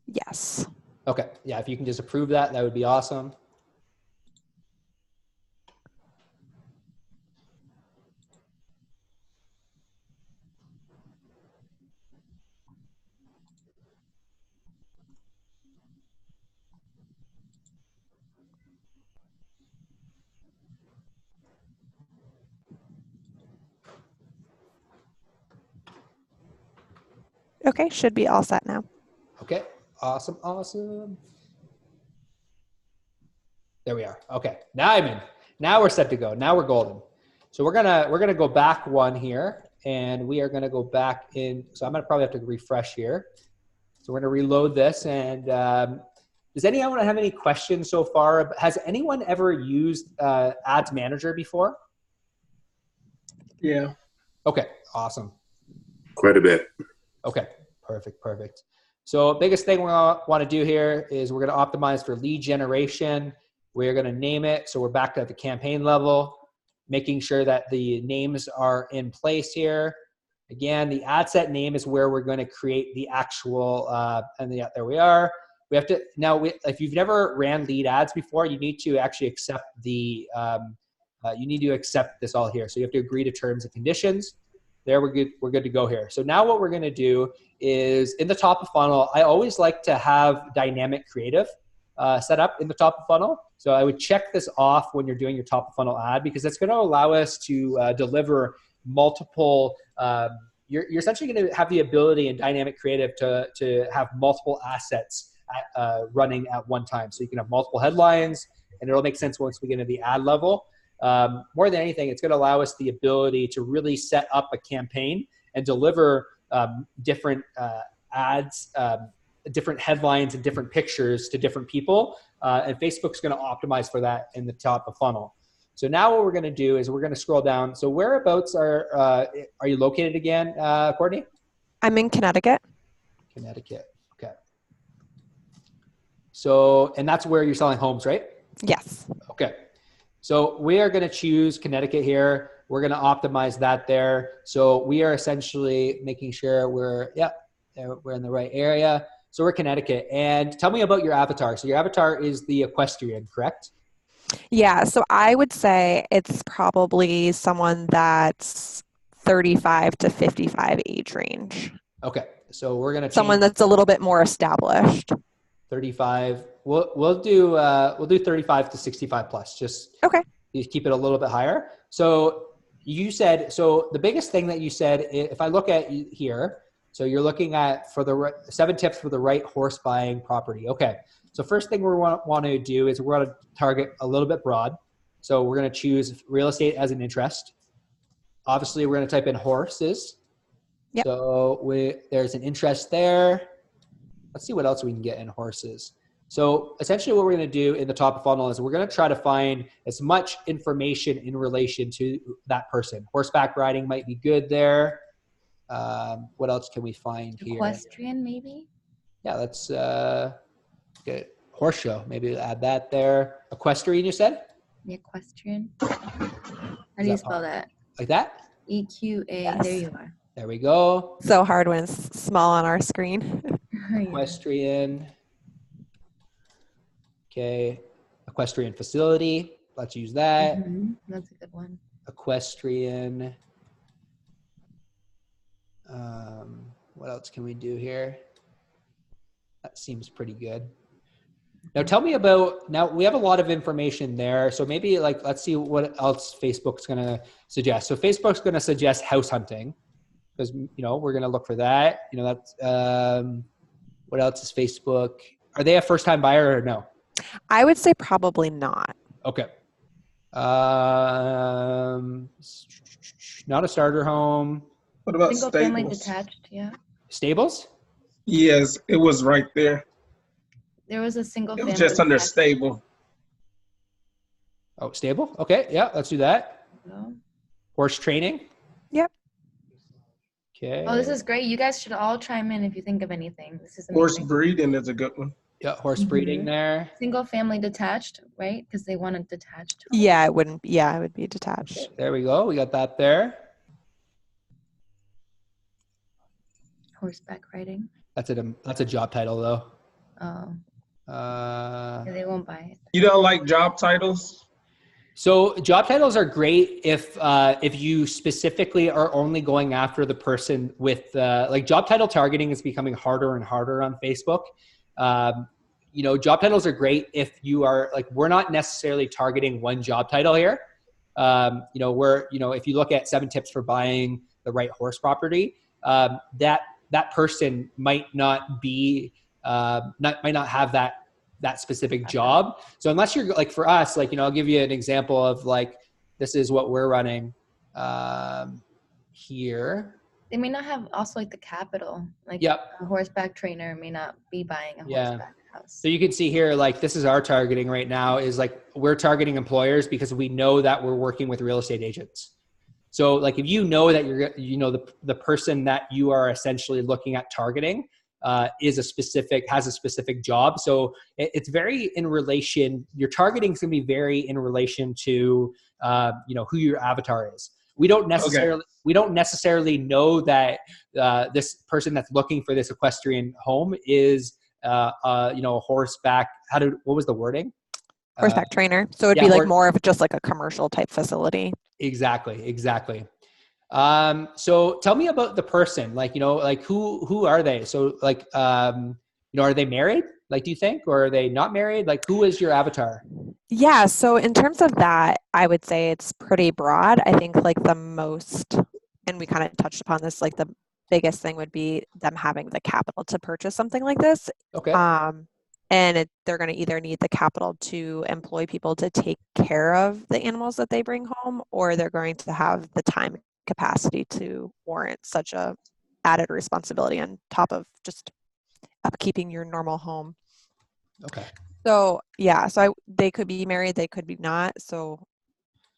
Speaker 7: Yes.
Speaker 1: Okay. Yeah. If you can just approve that, that would be awesome.
Speaker 7: Okay, should be all set now.
Speaker 1: Okay. Awesome. Awesome. There we are. Okay. Now I'm in. Now we're set to go. Now we're golden. So we're gonna go back one here, and we are gonna go back in. So I'm gonna probably have to refresh here. So we're gonna reload this. And does anyone have any questions so far? Has anyone ever used Ads Manager before?
Speaker 4: Yeah.
Speaker 1: Okay. Awesome.
Speaker 6: Quite a bit.
Speaker 1: Okay, perfect. So biggest thing we want to do here is we're going to optimize for lead generation. We're going to name it. So we're back at the campaign level, making sure that the names are in place here. Again, the ad set name is where we're going to create the actual, there we are. We have to, now if you've never ran lead ads before, you need to actually accept the, you need to accept this all here. So you have to agree to terms and conditions. There, we're good to go here. So now what we're going to do is in the top of funnel, I always like to have dynamic creative set up in the top of funnel. So I would check this off when you're doing your top of funnel ad, because it's going to allow us to deliver multiple, you're essentially going to have the ability in dynamic creative to have multiple assets running at one time. So you can have multiple headlines, and it'll make sense once we get into the ad level. More than anything, it's going to allow us the ability to really set up a campaign and deliver different ads, different headlines and different pictures to different people. And Facebook's going to optimize for that in the top of funnel. So now what we're going to do is we're going to scroll down. So whereabouts are you located again, Courtney?
Speaker 7: I'm in Connecticut.
Speaker 1: Connecticut. Okay. So, and that's where you're selling homes, right?
Speaker 7: Yes.
Speaker 1: Okay. So we are going to choose Connecticut here. We're going to optimize that there. So we are essentially making sure we're in the right area. So we're Connecticut. And tell me about your avatar. So your avatar is the equestrian, correct?
Speaker 7: Yeah. So I would say it's probably someone that's 35 to 55 age range.
Speaker 1: Okay. So we're going to
Speaker 7: someone that's a little bit more established.
Speaker 1: 35. We'll do 35 to 65 plus. Just
Speaker 7: okay.
Speaker 1: You keep it a little bit higher. So you said, so the biggest thing that you said, if I look at here, so you're looking at for the 7 tips for the right horse buying property. Okay. So first thing we want to do is we're going to target a little bit broad. So we're going to choose real estate as an interest. Obviously we're going to type in horses. Yep. So there's an interest there. Let's see what else we can get in horses. So essentially what we're going to do in the top of funnel is we're going to try to find as much information in relation to that person. Horseback riding might be good there. What else can we find here?
Speaker 8: Equestrian, maybe?
Speaker 1: Yeah, let's get horse show. Maybe add that there. Equestrian, you said?
Speaker 8: The equestrian. How do you spell that?
Speaker 1: Like that?
Speaker 8: EQA.
Speaker 7: Yes.
Speaker 8: There you are.
Speaker 1: There we go.
Speaker 7: So hard when it's small on our screen.
Speaker 1: Equestrian. Okay. Equestrian facility. Let's use that.
Speaker 8: Mm-hmm. That's a good one.
Speaker 1: Equestrian. What else can we do here? That seems pretty good. Now tell me about, now we have a lot of information there. So maybe let's see what else Facebook's going to suggest. So Facebook's going to suggest house hunting because, we're going to look for that. That's, what else is Facebook? Are they a first time buyer or no?
Speaker 7: I would say probably not.
Speaker 1: Okay. Not a starter home.
Speaker 4: What about
Speaker 8: single
Speaker 4: stables?
Speaker 8: family detached? Yeah.
Speaker 1: Stables?
Speaker 4: Yes, it was right there.
Speaker 8: There was a single
Speaker 4: It
Speaker 8: family
Speaker 4: was just under
Speaker 8: detached.
Speaker 4: stable.
Speaker 1: Oh, stable? Okay, yeah, let's do that.
Speaker 8: No.
Speaker 1: Horse training?
Speaker 7: Yep.
Speaker 1: Okay.
Speaker 8: Oh, this is great. You guys should all chime in if you think of anything. This is
Speaker 4: Horse
Speaker 8: amazing.
Speaker 4: breeding is a good one.
Speaker 1: Yeah, horse breeding there.
Speaker 8: Single family detached, right? Because they want a detached home.
Speaker 7: Yeah, it wouldn't. Yeah, it would be detached.
Speaker 1: There we go. We got that there.
Speaker 8: Horseback riding.
Speaker 1: That's a job title though.
Speaker 8: Oh,
Speaker 1: Uh,
Speaker 8: yeah, they won't buy it.
Speaker 4: You don't like job titles?
Speaker 1: So job titles are great if you specifically are only going after the person with like job title targeting is becoming harder and harder on Facebook. Job titles are great if you are like, we're not necessarily targeting one job title here. If you look at 7 tips for buying the right horse property, that person might not be might not have that specific job. So unless you're like, for us, like, I'll give you an example of like, this is what we're running here.
Speaker 8: They may not have also like the capital. Like
Speaker 1: Yep.
Speaker 8: a horseback trainer may not be buying a horseback house.
Speaker 1: So you can see here, like, this is our targeting right now is like, we're targeting employers because we know that we're working with real estate agents. So like, if you know that the person that you are essentially looking at targeting has a specific job. So it's very in relation, your targeting is going to be very in relation to, who your avatar is. We don't necessarily know that this person that's looking for this equestrian home is, horseback. What was the wording?
Speaker 7: Horseback trainer. So it'd be like more of just like a commercial type facility. Exactly.
Speaker 1: So tell me about the person, like, who are they? So like, are they married? Like, do you think, or are they not married? Like, who is your avatar?
Speaker 7: Yeah. So in terms of that, I would say it's pretty broad. I think like the most, and we kind of touched upon this, like the biggest thing would be them having the capital to purchase something like this.
Speaker 1: Okay.
Speaker 7: And they're going to either need the capital to employ people to take care of the animals that they bring home, or they're going to have the time capacity to warrant such a added responsibility on top of just upkeeping your normal home.
Speaker 1: Okay.
Speaker 7: So yeah, they could be married, they could be not. So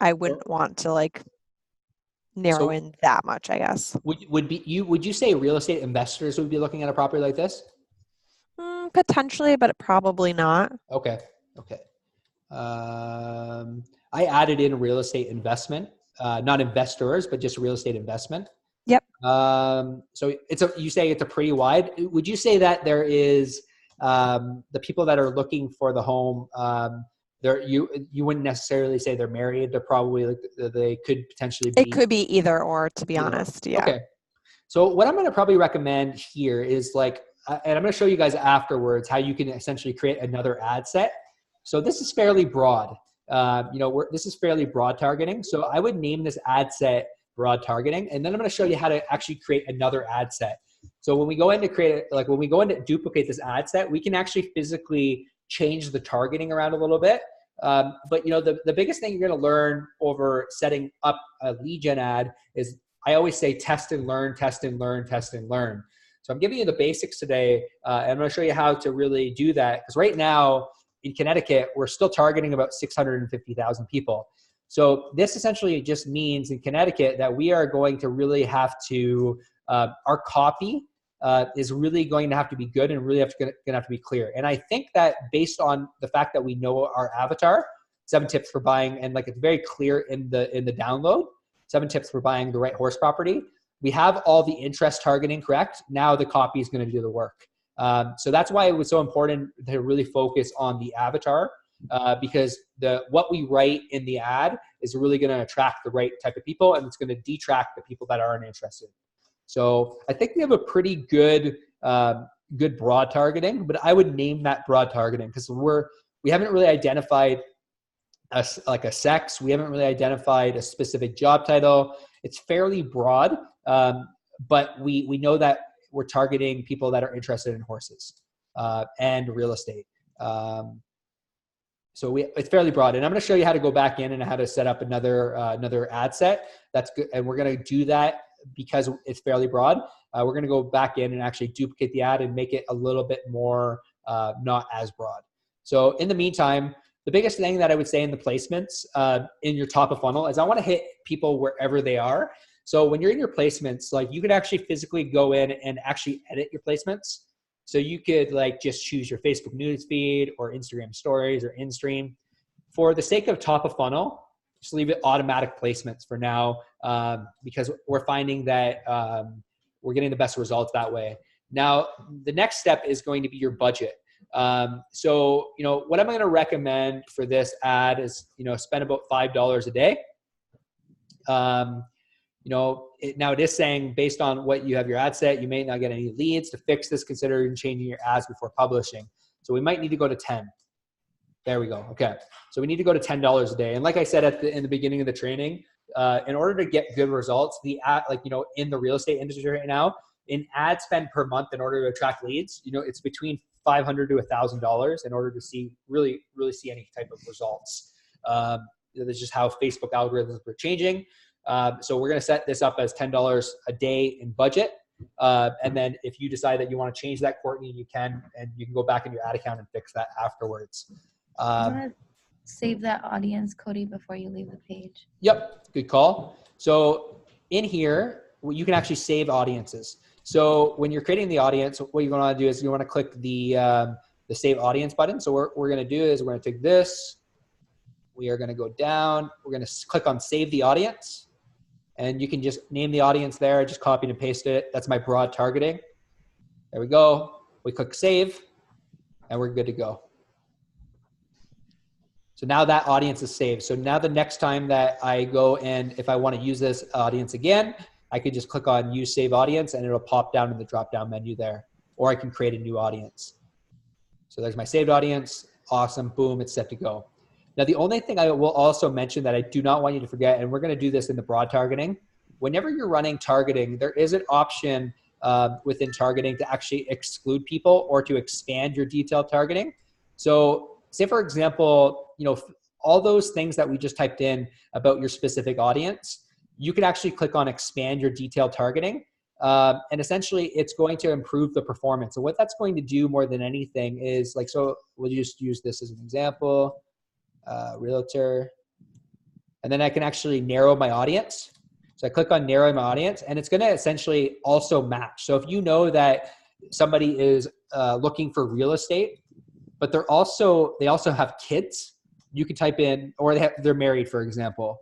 Speaker 7: I wouldn't want to like narrow in that much, I guess.
Speaker 1: Would you say real estate investors would be looking at a property like this?
Speaker 7: Potentially, but probably not.
Speaker 1: Okay. I added in real estate investment, not investors, but just real estate investment.
Speaker 7: Yep.
Speaker 1: So you say it's a pretty wide. Would you say that there is the people that are looking for the home? You wouldn't necessarily say they're married. They're probably like they could potentially be.
Speaker 7: It could be either or, to be honest. Yeah.
Speaker 1: Okay. So what I'm going to probably recommend here is like, and I'm going to show you guys afterwards how you can essentially create another ad set. So this is fairly broad. This is fairly broad targeting. So I would name this ad set broad targeting, and then I'm going to show you how to actually create another ad set. So when we go in to duplicate this ad set, we can actually physically change the targeting around a little bit. But the biggest thing you're going to learn over setting up a lead gen ad is, I always say, test and learn, test and learn, test and learn. So I'm giving you the basics today, and I'm going to show you how to really do that. Because right now in Connecticut, we're still targeting about 650,000 people. So this essentially just means in Connecticut that we are going to really have to, our copy is really going to have to be good and really going to have to be clear. And I think that based on the fact that we know our avatar, 7 tips for buying, and like it's very clear in the download, 7 tips for buying the right horse property. We have all the interest targeting correct. Now the copy is going to do the work. So that's why it was so important to really focus on the avatar, because what we write in the ad is really going to attract the right type of people, and it's going to detract the people that aren't interested. So I think we have a pretty good broad targeting, but I would name that broad targeting because we haven't really identified like a sex. We haven't really identified a specific job title. It's fairly broad, but we know that we're targeting people that are interested in horses and real estate. So it's fairly broad, and I'm going to show you how to go back in and how to set up another ad set. That's good, and we're going to do that because it's fairly broad. We're going to go back in and actually duplicate the ad and make it a little bit more not as broad. So in the meantime, the biggest thing that I would say in the placements in your top of funnel is I want to hit people wherever they are. So when you're in your placements, like you could actually physically go in and actually edit your placements. So you could like just choose your Facebook news feed or Instagram stories or in-stream. For the sake of top of funnel, just leave it automatic placements for now, because we're finding that we're getting the best results that way. Now, the next step is going to be your budget. So, what I'm going to recommend for this ad is, spend about $5 a day. Now it is saying based on what you have your ad set, you may not get any leads. To fix this, consider changing your ads before publishing. So we might need to go to 10. There we go. Okay. So we need to go to $10 a day. And like I said in the beginning of the training, in order to get good results, the ad, in the real estate industry right now, in ad spend per month in order to attract leads, it's between $500 to $1,000 in order to really see any type of results. That's just how Facebook algorithms are changing. So we're going to set this up as $10 a day in budget. And then if you decide that you want to change that, Courtney, you can go back in your ad account and fix that afterwards.
Speaker 8: I'm gonna save that audience, Cody, before you leave the page.
Speaker 1: Yep, good call. So in here, you can actually save audiences. So when you're creating the audience, what you're going to want to do is you want to click the save audience button. So what we're going to do is we're going to take this. We are going to go down. We're going to click on save the audience. And you can just name the audience there. Just copy and paste it. That's my broad targeting. There we go. We click save, and we're good to go. So now that audience is saved. So now the next time that I go and if I want to use this audience again, I could just click on use save audience and it'll pop down in the drop-down menu there. Or I can create a new audience. So there's my saved audience. Awesome. Boom. It's set to go. Now, the only thing I will also mention that I do not want you to forget, and we're going to do this in the broad targeting, whenever you're running targeting, there is an option within targeting to actually exclude people or to expand your detailed targeting. So say, for example, all those things that we just typed in about your specific audience, you can actually click on expand your detailed targeting. And essentially, it's going to improve the performance. And what that's going to do more than anything is so we'll just use this as an example. Realtor, and then I can actually narrow my audience. So I click on narrow my audience and it's going to essentially also match. So if you know that somebody is looking for real estate, but they also have kids, you can type in, or they're married, for example.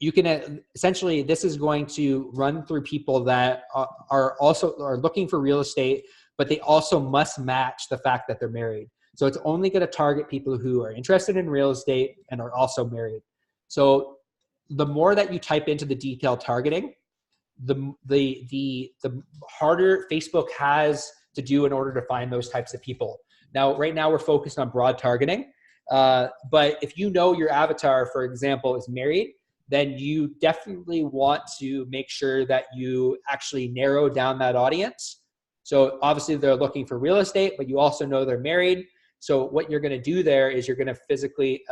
Speaker 1: You can essentially, this is going to run through people that are looking for real estate, but they also must match the fact that they're married. So it's only going to target people who are interested in real estate and are also married. So the more that you type into the detailed targeting, the harder Facebook has to do in order to find those types of people. Now, right now we're focused on broad targeting. But if you know your avatar, for example, is married, then you definitely want to make sure that you actually narrow down that audience. So obviously they're looking for real estate, but you also know they're married. So what you're going to do there is you're going to physically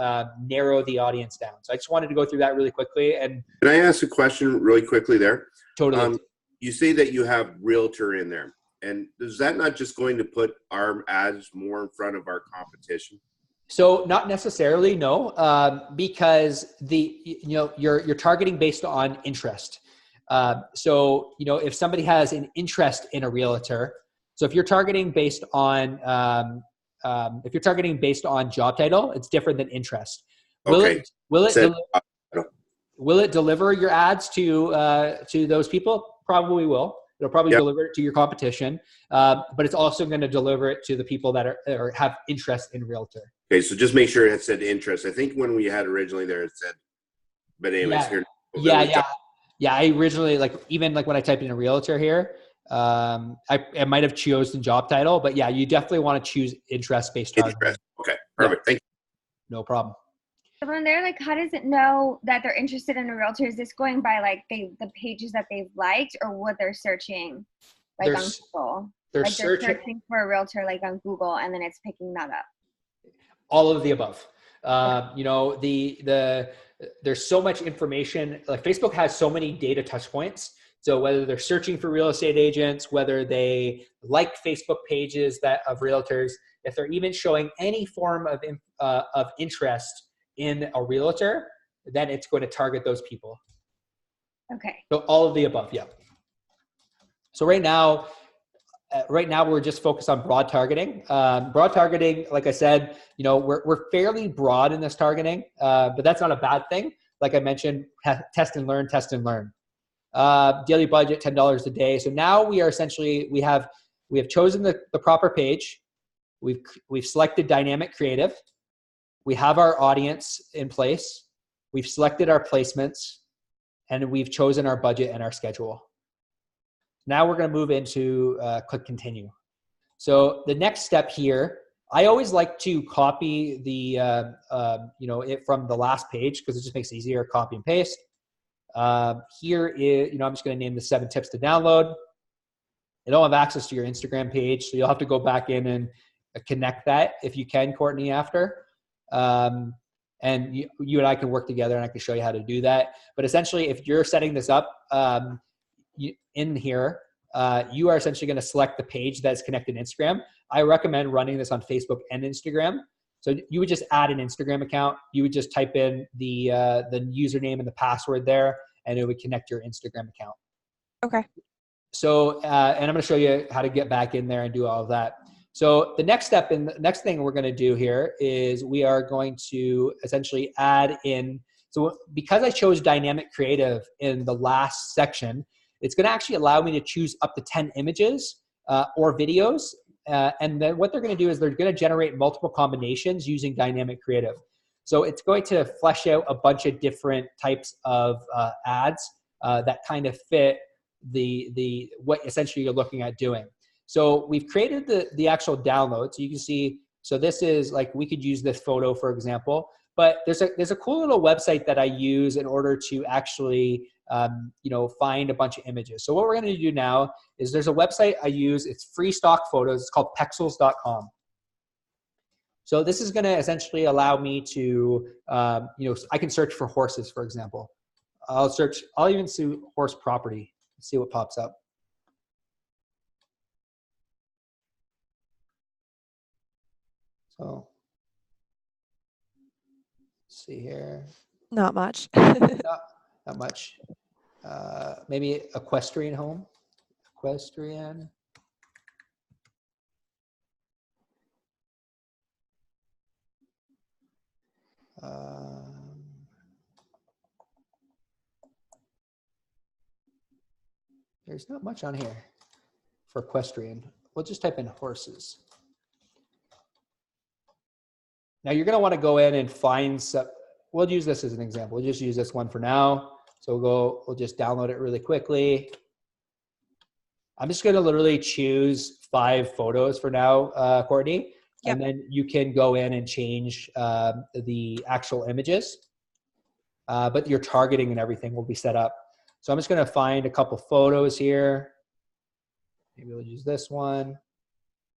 Speaker 1: narrow the audience down. So I just wanted to go through that really quickly. And
Speaker 6: can I ask a question really quickly there?
Speaker 1: Totally.
Speaker 6: You say that you have realtor in there, and is that not just going to put our ads more in front of our competition?
Speaker 1: So not necessarily, no, because you're targeting based on interest. So if somebody has an interest in a realtor, so if you're targeting based on job title, it's different than interest. Will it deliver your ads to those people? Probably will. It'll probably deliver it to your competition, but it's also going to deliver it to the people that have interest in realtor.
Speaker 6: Okay, so just make sure it said interest. I think when we had originally there, it said, but anyways, here.
Speaker 1: Yeah. I originally even when I typed in a realtor here, I might have chosen job title, but yeah, you definitely want to choose interest-based targeting.
Speaker 6: Okay, perfect. Thank you.
Speaker 1: No problem.
Speaker 5: So when they're how does it know that they're interested in a realtor? Is this going by the pages that they've liked or what they're searching on Google?
Speaker 1: They're
Speaker 5: searching for a realtor on Google and then it's picking that up.
Speaker 1: All of the above. There's so much information. Facebook has so many data touch points. So whether they're searching for real estate agents, whether they like Facebook pages of realtors, if they're even showing any form of interest in a realtor, then it's going to target those people.
Speaker 5: Okay.
Speaker 1: So all of the above, yeah. So right now we're just focused on broad targeting. Broad targeting, like I said, we're fairly broad in this targeting, but that's not a bad thing. Like I mentioned, test and learn, test and learn. Daily budget, $10 a day. So now we are essentially, we have chosen the proper page. We've selected dynamic creative. We have our audience in place. We've selected our placements, and we've chosen our budget and our schedule. Now we're going to move into click continue. So the next step here, I always like to copy the it from the last page because it just makes it easier, copy and paste. Here is, I'm just going to name the 7 tips to download. They don't have access to your Instagram page, so you'll have to go back in and connect that if you can, Courtney, after. And you and I can work together and I can show you how to do that. But essentially, if you're setting this up in here, you are essentially going to select the page that's connected to Instagram. I recommend running this on Facebook and Instagram. So you would just add an Instagram account. You would just type in the username and the password there, and it would connect your Instagram account.
Speaker 7: Okay.
Speaker 1: So, and I'm going to show you how to get back in there and do all of that. So the next step and the next thing we're going to do here is we are going to essentially add in. So because I chose dynamic creative in the last section, it's going to actually allow me to choose up to 10 images or videos. And then what they're going to do is they're going to generate multiple combinations using dynamic creative. So it's going to flesh out a bunch of different types of ads that kind of fit the what essentially you're looking at doing. So we've created the actual download. So you can see, so this is like, we could use this photo, for example, but there's a cool little website that I use in order to actually, find a bunch of images. So what we're going to do now is there's a website I use. It's free stock photos. It's called pexels.com. So this is going to essentially allow me to, I can search for horses, for example. I'll even see horse property, see what pops up. So, let's see here.
Speaker 7: Not much.
Speaker 1: Not much. Maybe equestrian home. Equestrian. There's not much on here for equestrian. We'll just type in horses. Now you're going to want to go in and find some. We'll use this as an example. We'll just use this one for now. So we'll just download it really quickly. I'm just going to literally choose 5 photos for now, Courtney. Yep. And then you can go in and change the actual images. But your targeting and everything will be set up. So I'm just going to find a couple photos here. Maybe we'll use this one.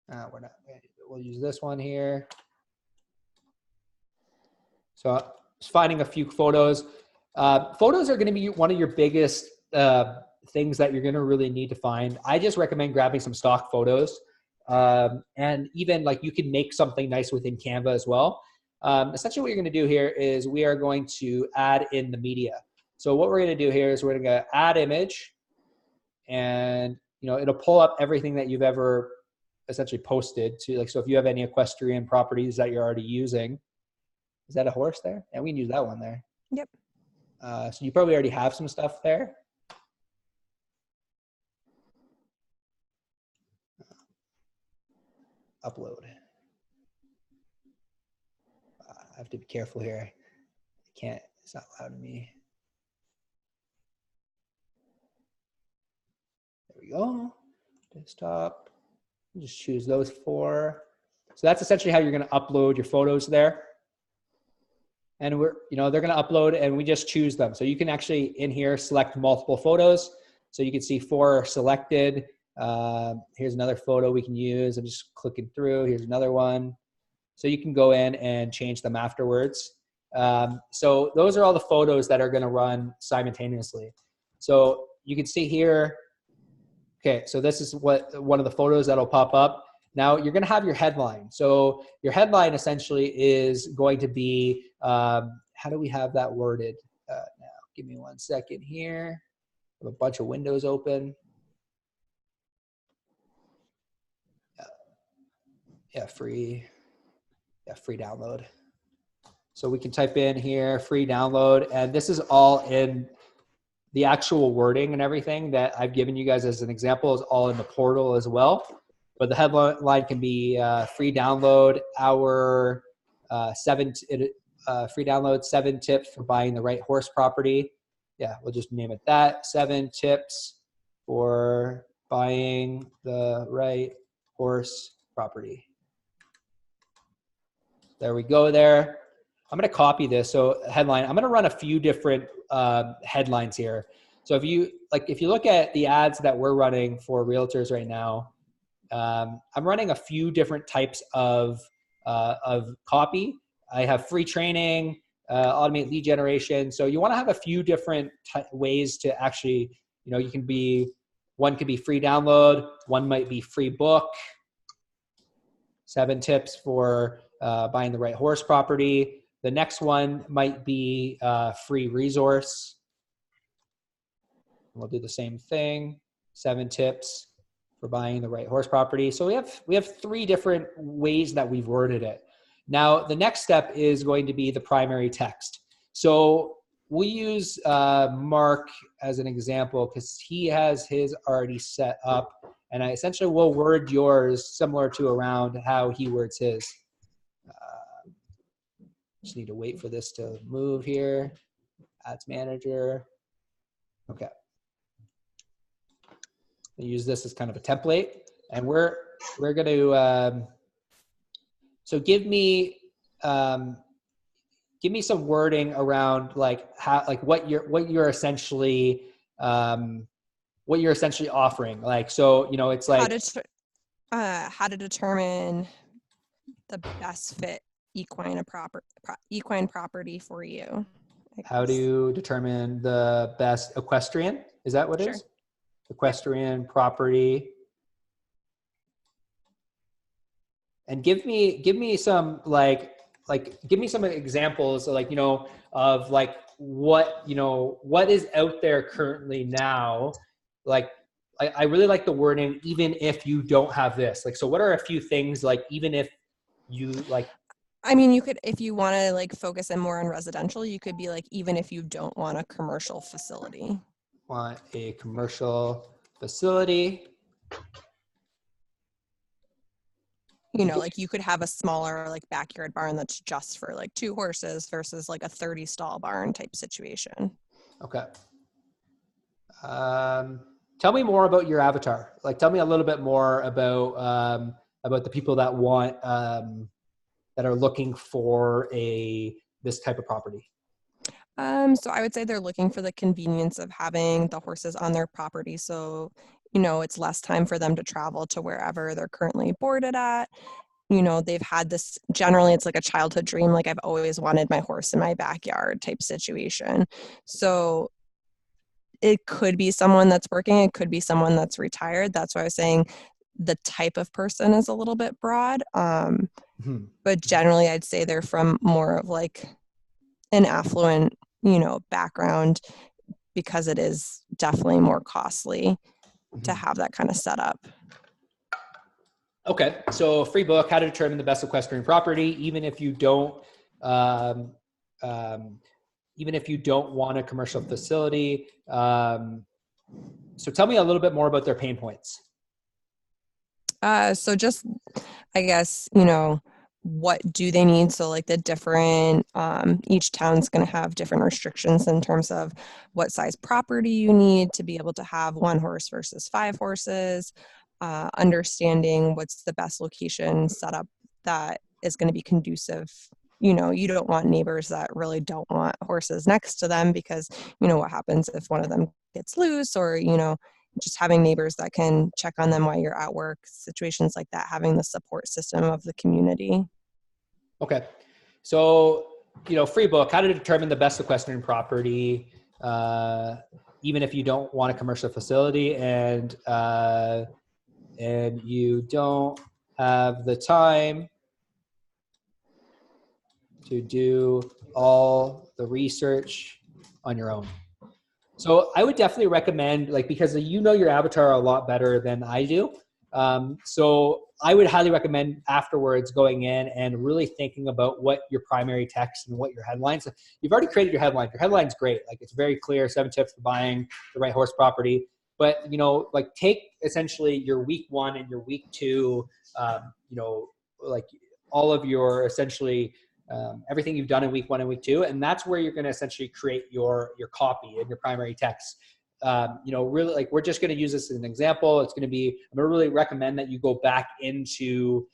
Speaker 1: We'll use this one here. So just finding a few photos. Photos are going to be one of your biggest things that you're going to really need to find. I just recommend grabbing some stock photos. And even like you can make something nice within Canva as well. Essentially what you're going to do here is we are going to add in the media. So what we're going to do here is we're going to add image, and it'll pull up everything that you've ever essentially posted to, like, so if you have any equestrian properties that you're already using. Is that a horse there? And we can use that one there.
Speaker 7: Yep.
Speaker 1: So you probably already have some stuff there. Upload. I have to be careful here. It's not allowing me. There we go. Desktop. Just choose those 4. So that's essentially how you're going to upload your photos there. And they're going to upload, and we just choose them. So you can actually in here select multiple photos. So you can see 4 are selected. Here's another photo we can use. I'm just clicking through. Here's another one. So you can go in and change them afterwards. So those are all the photos that are going to run simultaneously. So you can see here. Okay, so this is one of the photos that'll pop up. Now you're going to have your headline. So your headline essentially is going to be, how do we have that worded now? Give me one second here. A bunch of windows open. Yeah, free download. So we can type in here, free download, and this is all in the actual wording and everything that I've given you guys as an example is all in the portal as well. But the headline can be free download, free download, 7 tips for buying the right horse property. Yeah, we'll just name it that, 7 tips for buying the right horse property. There we go there. I'm going to copy this. So headline, I'm going to run a few different headlines here. So if you look at the ads that we're running for realtors right now, I'm running a few different types of copy. I have free training, automate lead generation. So you want to have a few different ways to actually, one could be free download. One might be free book. 7 tips for buying the right horse property. The next one might be free resource. We'll do the same thing. 7 tips for buying the right horse property. So we have 3 different ways that we've worded it. Now, the next step is going to be the primary text. So we'll use Mark as an example because he has his already set up. And I essentially will word yours similar to around how he words his. Just need to wait for this to move here. Ads manager. Okay. I use this as kind of a template, and we're going to. So give me some wording around like how what you're essentially offering. Like so it's like
Speaker 7: how to determine the best fit equine property for you.
Speaker 1: How do you determine the best equestrian? Is that what it is? Equestrian property. And give me some give me some examples of what is out there currently now. Like I really like the wording, even if you don't have this. Like, so what are a few things even if you like?
Speaker 7: I mean, you could, if you want to focus in more on residential, you could be even if you don't want a commercial facility.
Speaker 1: Want a commercial facility.
Speaker 7: You could have a smaller backyard barn that's just for 2 horses versus a 30 stall barn type situation.
Speaker 1: Okay. Tell me more about your avatar. Tell me a little bit more about the people that want that are looking for this type of property.
Speaker 7: So I would say they're looking for the convenience of having the horses on their property. So, it's less time for them to travel to wherever they're currently boarded at. They've had this, generally it's like a childhood dream. I've always wanted my horse in my backyard type situation. So it could be someone that's working. It could be someone that's retired. That's why I was saying the type of person is a little bit broad. But generally I'd say they're from more of an affluent, background, because it is definitely more costly to have that kind of setup.
Speaker 1: Okay, so free book, how to determine the best equestrian property, even if you don't want a commercial facility. So tell me a little bit more about their pain points.
Speaker 7: So just, I guess, what do they need? So the different, each town's going to have different restrictions in terms of what size property you need to be able to have 1 horse versus 5 horses, understanding what's the best location setup that is going to be conducive. You don't want neighbors that really don't want horses next to them because, what happens if one of them gets loose, or, just having neighbors that can check on them while you're at work, situations like that, having the support system of the community.
Speaker 1: Okay. So, free book, how to determine the best equestrian property, even if you don't want a commercial facility and you don't have the time to do all the research on your own. So I would definitely recommend, like, because you know your avatar a lot better than I do. So I would highly recommend afterwards going in and really thinking about what your primary text and what your headlines. You've already created your headline. Your headline's great. Like, it's very clear, 7 tips for buying the right horse property. But, you know, like, take essentially your week 1 and your week 2, you know, like all of your essentially everything you've done in week 1 and week 2, and that's where you're going to essentially create your copy and your primary text. You know, really, like, we're just going to use this as an example. It's going to be, I'm going to really recommend that you go back into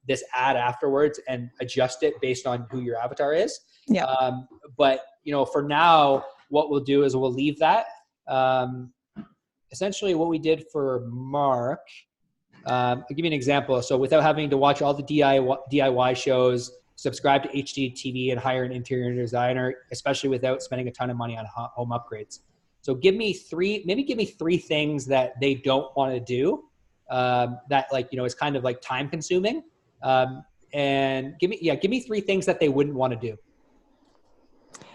Speaker 1: this ad afterwards and adjust it based on who your avatar is.
Speaker 7: Yeah.
Speaker 1: But, you know, for now, what we'll do is we'll leave that. Essentially what we did for Mark, I'll give you an example. So without having to watch all the DIY shows, subscribe to HGTV, and hire an interior designer, especially without spending a ton of money on home upgrades. So give me three things that they don't want to do, that, like, you know, is kind of like time consuming. And give me 3 things that they wouldn't want to do.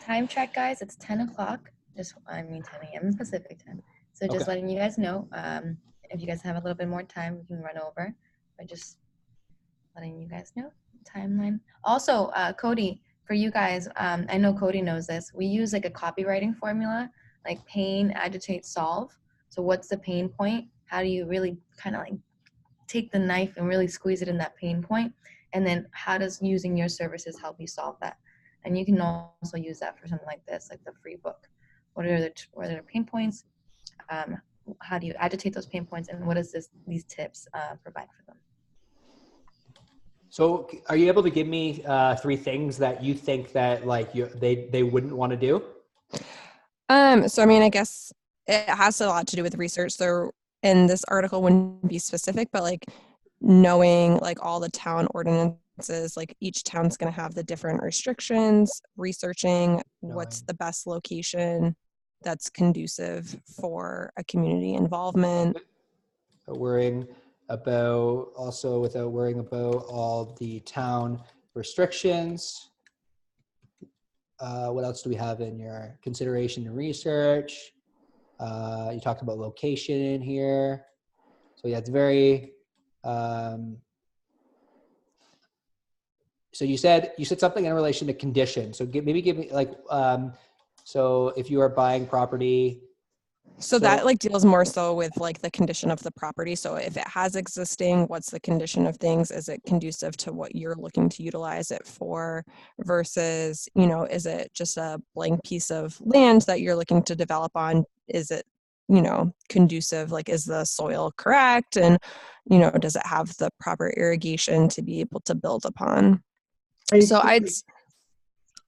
Speaker 8: Time check, guys. It's 10 o'clock. 10 a.m. Pacific time. So just letting you guys know, if you guys have a little bit more time, we can run over. But just letting you guys know, timeline. Also, Cody, for you guys, I know Cody knows this. We use like a copywriting formula, like pain, agitate, solve. So what's the pain point? How do you really kind of like take the knife and really squeeze it in that pain point? And then how does using your services help you solve that? And you can also use that for something like this, like the free book. What are the pain points? How do you agitate those pain points? And what does these tips provide for them?
Speaker 1: So are you able to give me 3 things that you think that, like, they wouldn't want to do?
Speaker 7: So I mean, I guess it has a lot to do with research. So in this article wouldn't be specific, but like knowing like all the town ordinances, like each town's going to have the different restrictions, researching what's the best location that's conducive for a community involvement.
Speaker 1: Without worrying about all the town restrictions. What else do we have in your consideration and research? You talked about location in here. So yeah, it's very, so you said something in relation to condition. So maybe give me like, so if you are buying property.
Speaker 7: So that like deals more so with like the condition of the property. So if it has existing, what's the condition of things? Is it conducive to what you're looking to utilize it for versus, you know, is it just a blank piece of land that you're looking to develop on? Is it, you know, conducive? Like, is the soil correct? And, you know, does it have the proper irrigation to be able to build upon? So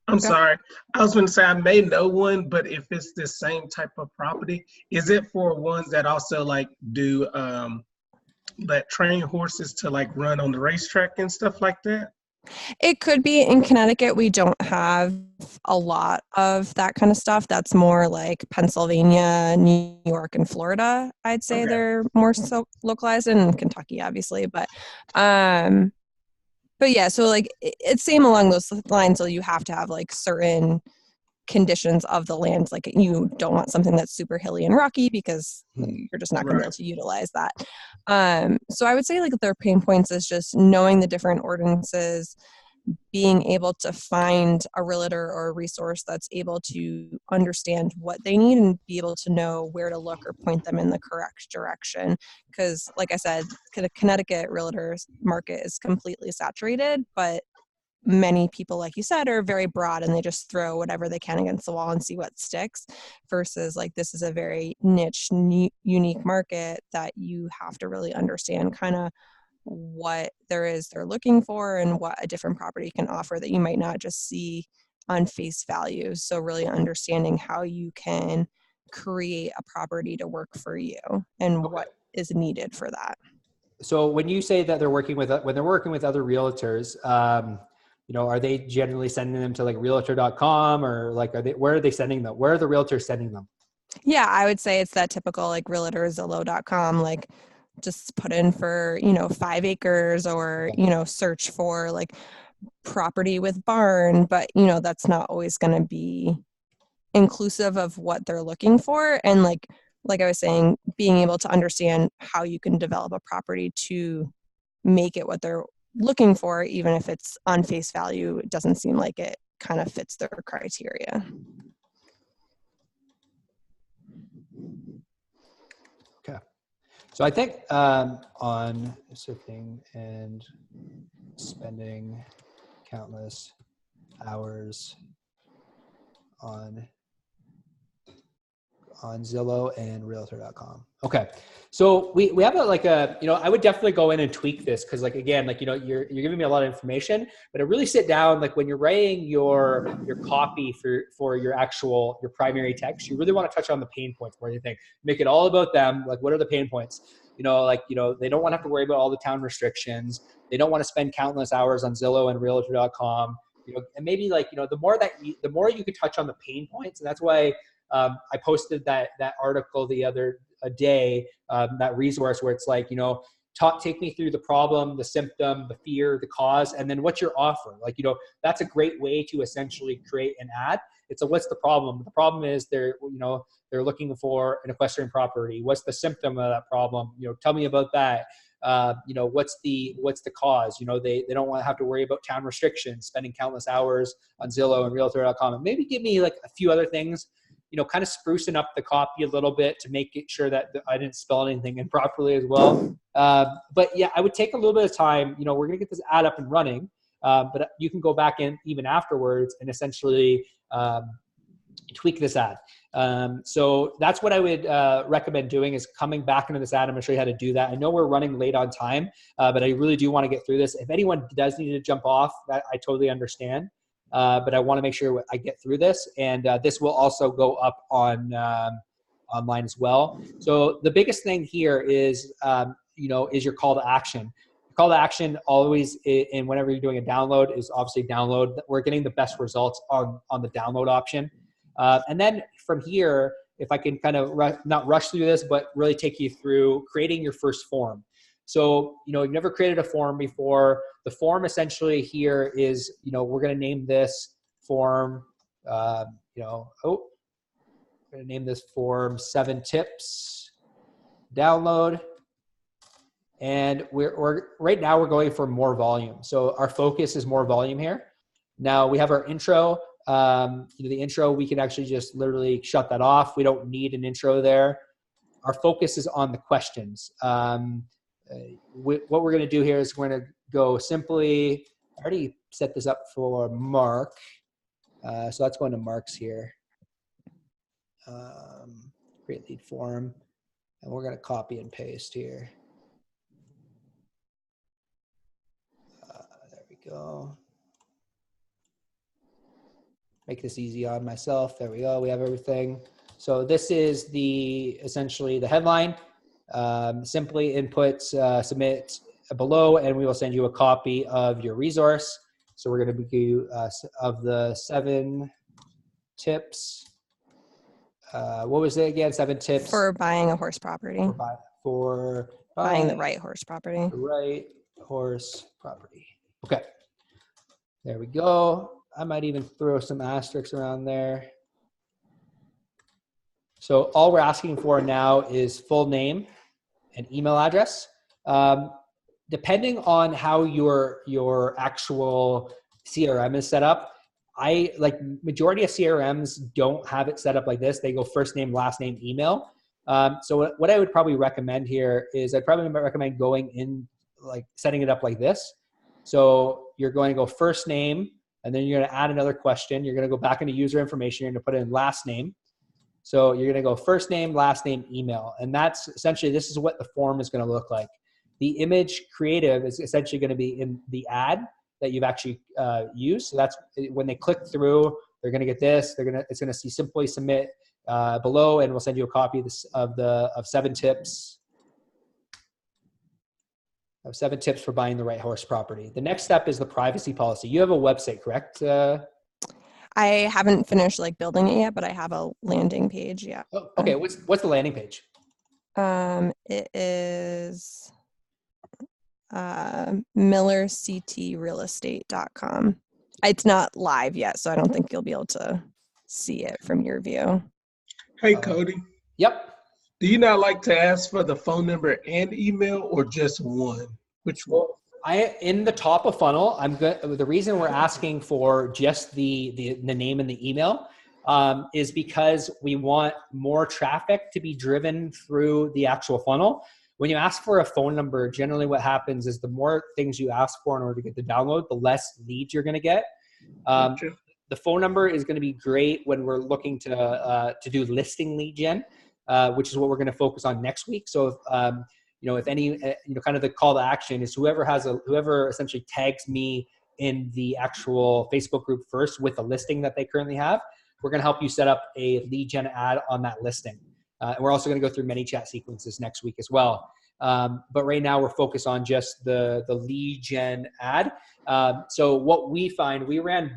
Speaker 4: I'm sorry. I was going to say I may know one, but if it's the same type of property, is it for ones that also like do that train horses to like run on the racetrack and stuff like that?
Speaker 7: It could be. In Connecticut, we don't have a lot of that kind of stuff. That's more like Pennsylvania, New York, and Florida. I'd say they're more so localized, in Kentucky, obviously, but yeah, so like it's same along those lines. So you have to have like certain conditions of the land. Like you don't want something that's super hilly and rocky because you're just not going to be able to utilize that. So I would say like their pain points is just knowing the different ordinances, being able to find a realtor or a resource that's able to understand what they need and be able to know where to look or point them in the correct direction. Because like I said, the Connecticut realtors market is completely saturated, but many people, like you said, are very broad and they just throw whatever they can against the wall and see what sticks, versus like this is a very niche, unique market that you have to really understand kind of what they're looking for and what a different property can offer that you might not just see on face value. So really understanding how you can create a property to work for you and what is needed for that.
Speaker 1: So when you say that they're working with other realtors, you know, are they generally sending them to like realtor.com or like, where are they sending them? Where are the realtors sending them?
Speaker 7: Yeah, I would say it's that typical like realtorzillow.com, like just put in for, you know, 5 acres or, you know, search for like property with barn, but you know, that's not always going to be inclusive of what they're looking for, and like I was saying, being able to understand how you can develop a property to make it what they're looking for, even if it's on face value, it doesn't seem like it kind of fits their criteria.
Speaker 1: Okay. So I think on surfing and spending countless hours on Zillow and Realtor.com. Okay. So we have I would definitely go in and tweak this, because like, again, like, you're giving me a lot of information, but to really sit down, like when you're writing your copy for your primary text, you really want to touch on the pain points more than anything. Make it all about them. Like, what are the pain points? They don't want to have to worry about all the town restrictions. They don't want to spend countless hours on Zillow and Realtor.com. And maybe the more you could touch on the pain points, and that's why I posted that article the other day, that resource where it's like, take me through the problem, the symptom, the fear, the cause, and then what's your offer? Like, that's a great way to essentially create an ad. It's what's the problem? The problem is they're looking for an equestrian property. What's the symptom of that problem? Tell me about that. What's the cause? They don't want to have to worry about town restrictions, spending countless hours on Zillow and Realtor.com. And maybe give me like a few other things, kind of sprucing up the copy a little bit to make it sure that I didn't spell anything improperly as well. But yeah, I would take a little bit of time. We're going to get this ad up and running, but you can go back in even afterwards and essentially tweak this ad. So that's what I would recommend doing, is coming back into this ad. I'm going to show you how to do that. I know we're running late on time, but I really do want to get through this. If anyone does need to jump off, that I totally understand. But I want to make sure I get through this, and this will also go up on online as well. So the biggest thing here is, is your call to action. Call to action always, and whenever you're doing a download, is obviously download. We're getting the best results on the download option. And then from here, if I can kind of not rush through this, but really take you through creating your first form. So, you've never created a form before. The form essentially here is, we're going to name this form, we're going to name this form 7 tips download. And we're right now we're going for more volume. So our focus is more volume here. Now we have our intro. The intro, we can actually just literally shut that off. We don't need an intro there. Our focus is on the questions. What we're going to do here is we're going to go simply, I already set this up for Mark. So that's going to Mark's here. Create lead form. And we're going to copy and paste here. There we go. Make this easy on myself. There we go. We have everything. So this is essentially the headline. Simply input, submit below, and we will send you a copy of your resource. So we're going to do of the 7 tips. What was it again? 7 tips
Speaker 7: for buying a horse property.
Speaker 1: For
Speaker 7: buying the right horse property.
Speaker 1: The right horse property. Okay. There we go. I might even throw some asterisks around there. So all we're asking for now is full name and email address. Depending on how your actual CRM is set up, majority of CRMs don't have it set up like this. They go first name, last name, email. So what I would probably recommend here is I'd probably recommend going in, setting it up like this. So you're going to go first name, and then you're going to add another question. You're going to go back into user information. You're going to put in last name. So you're going to go first name, last name, email. And that's essentially, this is what the form is going to look like. The image creative is essentially going to be in the ad that you've actually used. So that's when they click through, they're going to get this. It's going to see simply submit below, and we'll send you a copy of 7 tips. Of 7 tips for buying the right horse property. The next step is the privacy policy. You have a website, correct?
Speaker 7: I haven't finished building it yet, but I have a landing page. Yeah.
Speaker 1: Oh, okay. What's the landing page?
Speaker 7: It is millerctrealestate.com. It's not live yet, so I don't think you'll be able to
Speaker 9: see it from your view.
Speaker 4: Hey, Cody.
Speaker 1: Yep.
Speaker 4: Do you not like to ask for the phone number and email, or just one? Which one?
Speaker 1: In the top of funnel, I'm good. The reason we're asking for just the name and the email is because we want more traffic to be driven through the actual funnel. When you ask for a phone number, generally what happens is the more things you ask for in order to get the download, the less leads you're going to get.
Speaker 4: Gotcha.
Speaker 1: The phone number is going to be great when we're looking to do listing lead gen, which is what we're going to focus on next week. So if any, kind of the call to action is whoever essentially tags me in the actual Facebook group first with the listing that they currently have, we're going to help you set up a lead gen ad on that listing. And we're also going to go through many chat sequences next week as well. But right now we're focused on just the lead gen ad. So what we find, we ran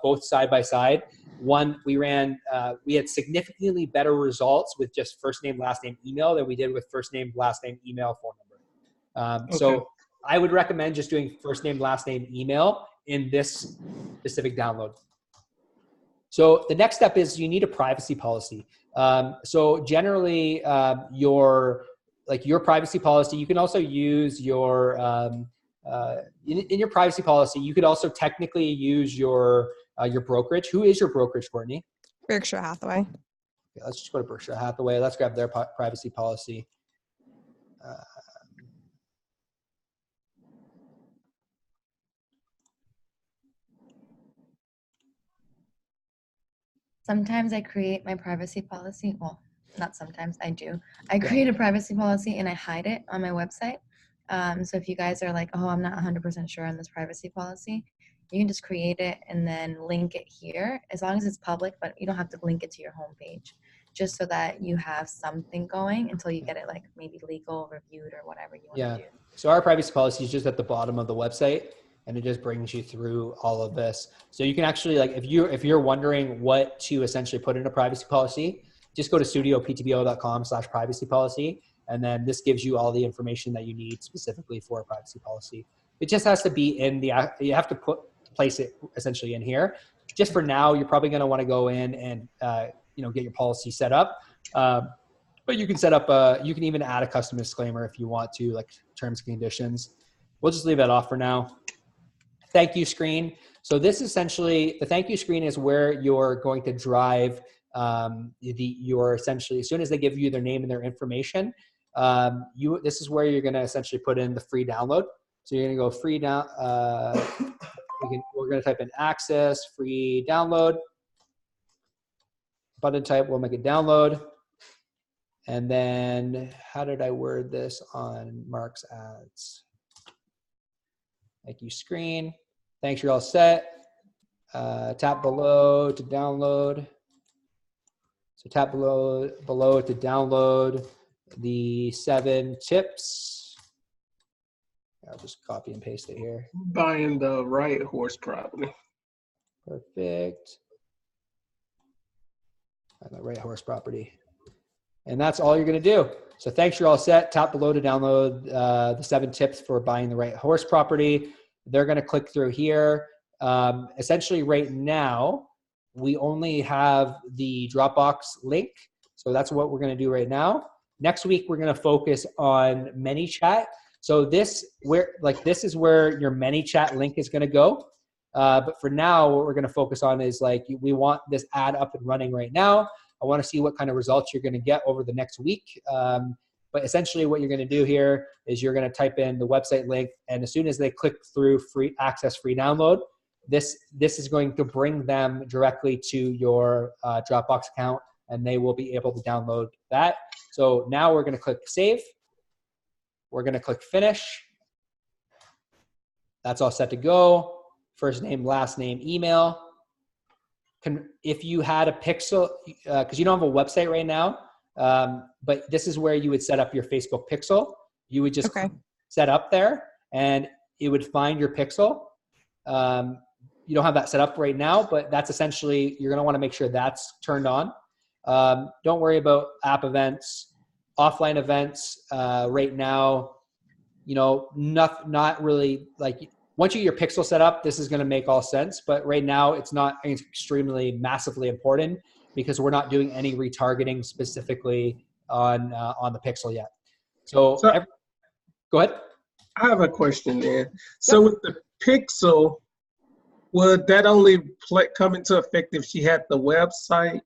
Speaker 1: both side by side. One, we had significantly better results with just first name, last name, email than we did with first name, last name, email, phone number.
Speaker 4: Okay.
Speaker 1: So I would recommend just doing first name, last name, email in this specific download. So the next step is you need a privacy policy. So generally your privacy policy, you can also use your, in your privacy policy, you could also technically use your brokerage. Who is your brokerage, Courtney?
Speaker 9: Berkshire Hathaway.
Speaker 1: Okay, let's just go to Berkshire Hathaway. Let's grab their privacy policy.
Speaker 8: Sometimes I create my privacy policy. Well, not sometimes, I do. I create a privacy policy and I hide it on my website. So if you guys are like, oh, I'm not 100% sure on this privacy policy, you can just create it and then link it here, as long as it's public, but you don't have to link it to your homepage, just so that you have something going until you get it like maybe legal reviewed or whatever you want to do.
Speaker 1: So our privacy policy is just at the bottom of the website, and it just brings you through all of this. So you can actually, like, if you're wondering what to essentially put in a privacy policy, just go to studioptbo.com/privacy policy. And then this gives you all the information that you need specifically for a privacy policy. It just has to be you have to place it essentially in here. Just for now, you're probably going to want to go in and, get your policy set up. But you can set up you can even add a custom disclaimer if you want to, like terms and conditions. We'll just leave that off for now. Thank you screen. So this essentially, the thank you screen is where you're going to drive your essentially, as soon as they give you their name and their information, this is where you're going to essentially put in the free download. So you're going to go free down. We're going to type in access free download. Button type, we'll make it download. And then how did I word this on Mark's ads? Thank you screen. Thanks, you're all set. Tap below to download. So tap below to download the 7 tips. I'll just copy and paste it here.
Speaker 4: Buying the right horse property.
Speaker 1: Perfect. And the right horse property. And that's all you're going to do. So thanks, you're all set. Tap below to download the 7 tips for buying the right horse property. They're going to click through here. Essentially right now, we only have the Dropbox link. So that's what we're going to do right now. Next week, we're going to focus on ManyChat. So this is where your ManyChat link is going to go. But for now, what we're going to focus on is we want this ad up and running right now. I want to see what kind of results you're going to get over the next week. But essentially what you're going to do here is you're going to type in the website link, and as soon as they click through free download, this is going to bring them directly to your Dropbox account, and they will be able to download that. So now we're going to click save. We're going to click finish. That's all set to go. First name, last name, email. If you had a pixel, because you don't have a website right now, but this is where you would set up your Facebook pixel. You would just set up there, and it would find your pixel. You don't have that set up right now, but that's essentially, you're going to want to make sure that's turned on. Don't worry about app events, offline events. Right now, not really, once you get your pixel set up, this is going to make all sense. But right now, it's not extremely massively important because we're not doing any retargeting specifically on the pixel yet. So go ahead.
Speaker 4: I have a question there. So with the pixel, would that only come into effect if she had the website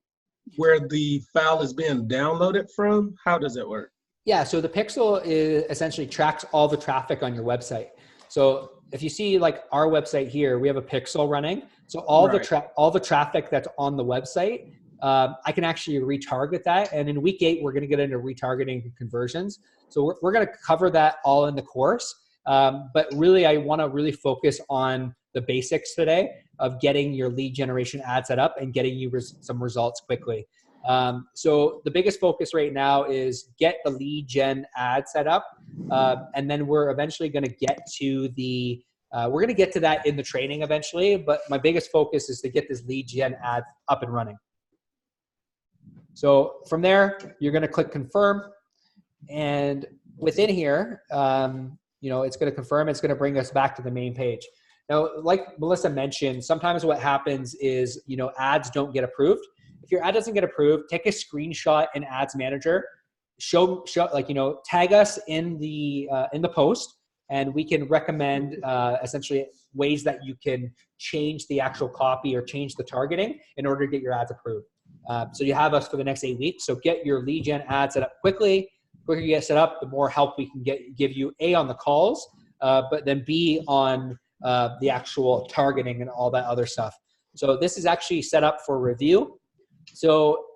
Speaker 4: where the file is being downloaded from? How does it work?
Speaker 1: Yeah, so the pixel essentially tracks all the traffic on your website. So if you see like our website here, we have a pixel running. So all the traffic that's on the website, I can actually retarget that. And in week 8, we're going to get into retargeting conversions. So we're going to cover that all in the course. But really, I want to really focus on the basics today of getting your lead generation ad set up and getting you some results quickly. So the biggest focus right now is get the lead gen ad set up. And then we're eventually going to get to we're going to get to that in the training eventually. But my biggest focus is to get this lead gen ad up and running. So from there, you're going to click confirm. And within here, it's going to confirm. It's going to bring us back to the main page. Now, like Melissa mentioned, sometimes what happens is, ads don't get approved. If your ad doesn't get approved, take a screenshot in Ads Manager, tag us in the post, and we can recommend essentially ways that you can change the actual copy or change the targeting in order to get your ads approved. So you have us for the next 8 weeks. So get your lead gen ad set up quickly. The quicker you get set up, the more help we can give you, A, on the calls, but then B, on the actual targeting and all that other stuff. So this is actually set up for review. So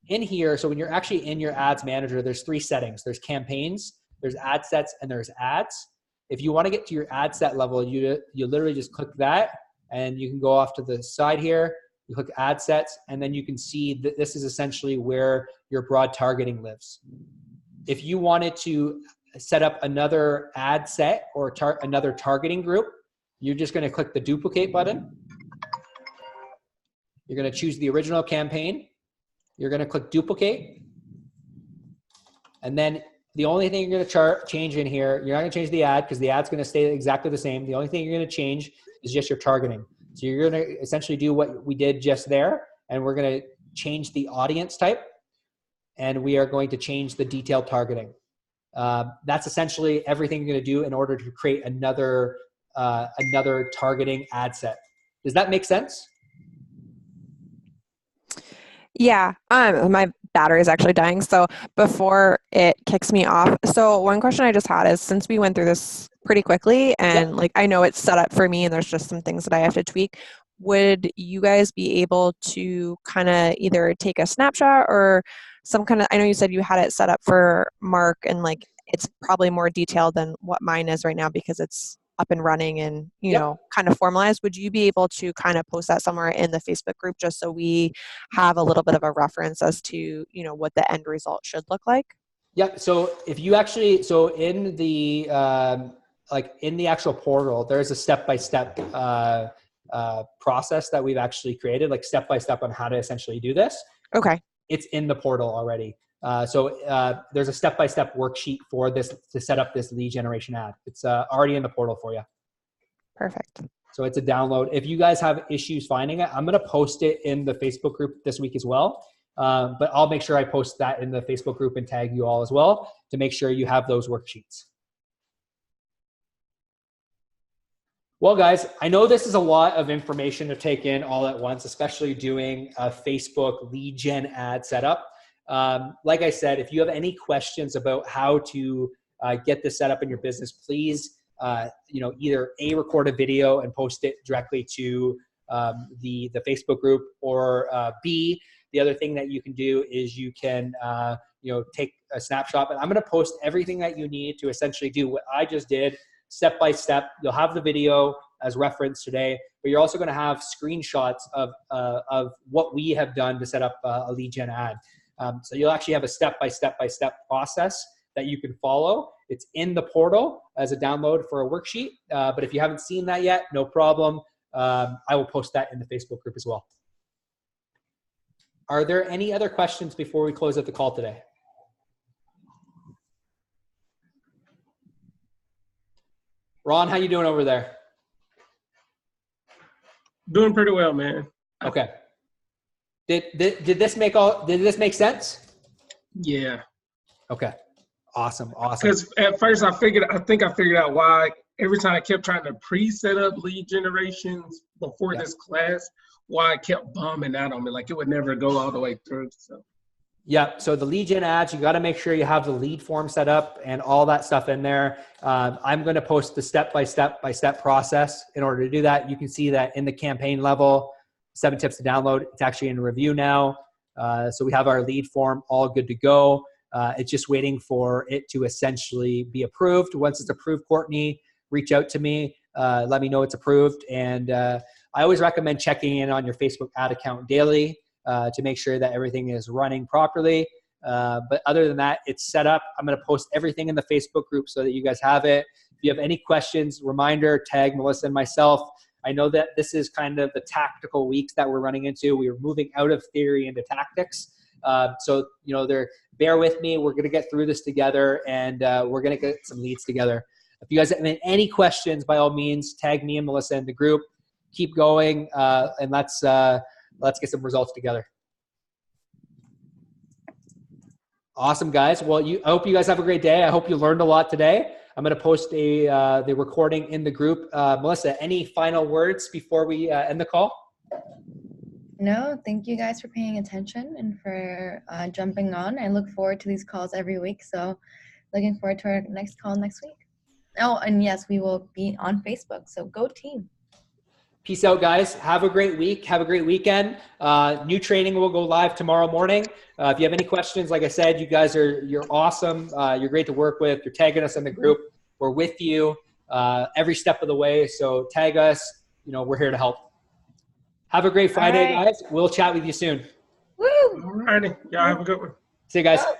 Speaker 1: in here, so when you're actually in your Ads Manager, there's 3 settings. There's campaigns, there's ad sets, and there's ads. If you want to get to your ad set level, you literally just click that, and you can go off to the side here. You click ad sets, and then you can see that this is essentially where your broad targeting lives. If you wanted to set up another ad set or another targeting group, you're just going to click the duplicate button. You're going to choose the original campaign. You're going to click duplicate. And then the only thing you're going to change in here, you're not going to change the ad because the ad's going to stay exactly the same. The only thing you're going to change is just your targeting. So you're going to essentially do what we did just there, and we're going to change the audience type, and we are going to change the detailed targeting. That's essentially everything you're going to do in order to create another targeting ad set. Does that make sense?
Speaker 7: Yeah, my battery is actually dying, so before it kicks me off, so one question I just had is, since we went through this pretty quickly and I know it's set up for me and there's just some things that I have to tweak, would you guys be able to kind of either take a snapshot or some kind of, I know you said you had it set up for Mark and it's probably more detailed than what mine is right now because it's up and running and, kind of formalized. Would you be able to kind of post that somewhere in the Facebook group just so we have a little bit of a reference as to, what the end result should look like?
Speaker 1: Yep. So if you actually, in the, in the actual portal, there's a step-by-step process that we've actually created, step-by-step on how to essentially do this.
Speaker 7: Okay.
Speaker 1: It's in the portal already. There's a step-by-step worksheet for this to set up this lead generation ad. It's already in the portal for you.
Speaker 7: Perfect.
Speaker 1: So it's a download. If you guys have issues finding it, I'm going to post it in the Facebook group this week as well. But I'll make sure I post that in the Facebook group and tag you all as well to make sure you have those worksheets. Well, guys, I know this is a lot of information to take in all at once, especially doing a Facebook lead gen ad setup. Like I said, if you have any questions about how to get this set up in your business, please, either A, record a video and post it directly to the Facebook group, or B, the other thing that you can do is you can, take a snapshot. But I'm going to post everything that you need to essentially do what I just did, step by step. You'll have the video as reference today, but you're also going to have screenshots of what we have done to set up a lead gen ad. So you'll actually have a step-by-step process that you can follow. It's in the portal as a download for a worksheet. But if you haven't seen that yet, no problem. I will post that in the Facebook group as well. Are there any other questions before we close out the call today? Ron, how you doing over there?
Speaker 4: Doing pretty well, man.
Speaker 1: Okay. Did this make sense?
Speaker 4: Yeah.
Speaker 1: Okay. Awesome.
Speaker 4: Because at first I think I figured out why every time I kept trying to pre-set up lead generations before this class, why it kept bombing out on me. Like it would never go all the way through. So.
Speaker 1: Yeah. So the lead gen ads, you got to make sure you have the lead form set up and all that stuff in there. I'm going to post the step-by-step process in order to do that. You can see that in the campaign level, 7 tips to download. It's actually in review now. So we have our lead form all good to go. It's just waiting for it to essentially be approved. Once it's approved, Courtney, reach out to me. Let me know it's approved. And I always recommend checking in on your Facebook ad account daily to make sure that everything is running properly. But other than that, it's set up. I'm going to post everything in the Facebook group so that you guys have it. If you have any questions, reminder, tag Melissa and myself. I know that this is kind of the tactical weeks that we're running into. We are moving out of theory into tactics. So, bear with me. We're going to get through this together, and we're going to get some leads together. If you guys have any questions, by all means, tag me and Melissa in the group. Keep going, and let's get some results together. Awesome, guys. Well, I hope you guys have a great day. I hope you learned a lot today. I'm going to post the recording in the group. Melissa, any final words before we end the call?
Speaker 8: No, thank you guys for paying attention and for jumping on. I look forward to these calls every week. So looking forward to our next call next week. Oh, and yes, we will be on Facebook. So go team.
Speaker 1: Peace out, guys. Have a great week. Have a great weekend. New training will go live tomorrow morning. If you have any questions, like I said, you're awesome. You're great to work with. You're tagging us in the group. We're with you every step of the way. So tag us. We're here to help. Have a great Friday, guys. We'll chat with you soon.
Speaker 8: Woo!
Speaker 4: All righty. Y'all have a good one.
Speaker 1: See you guys.
Speaker 8: Go.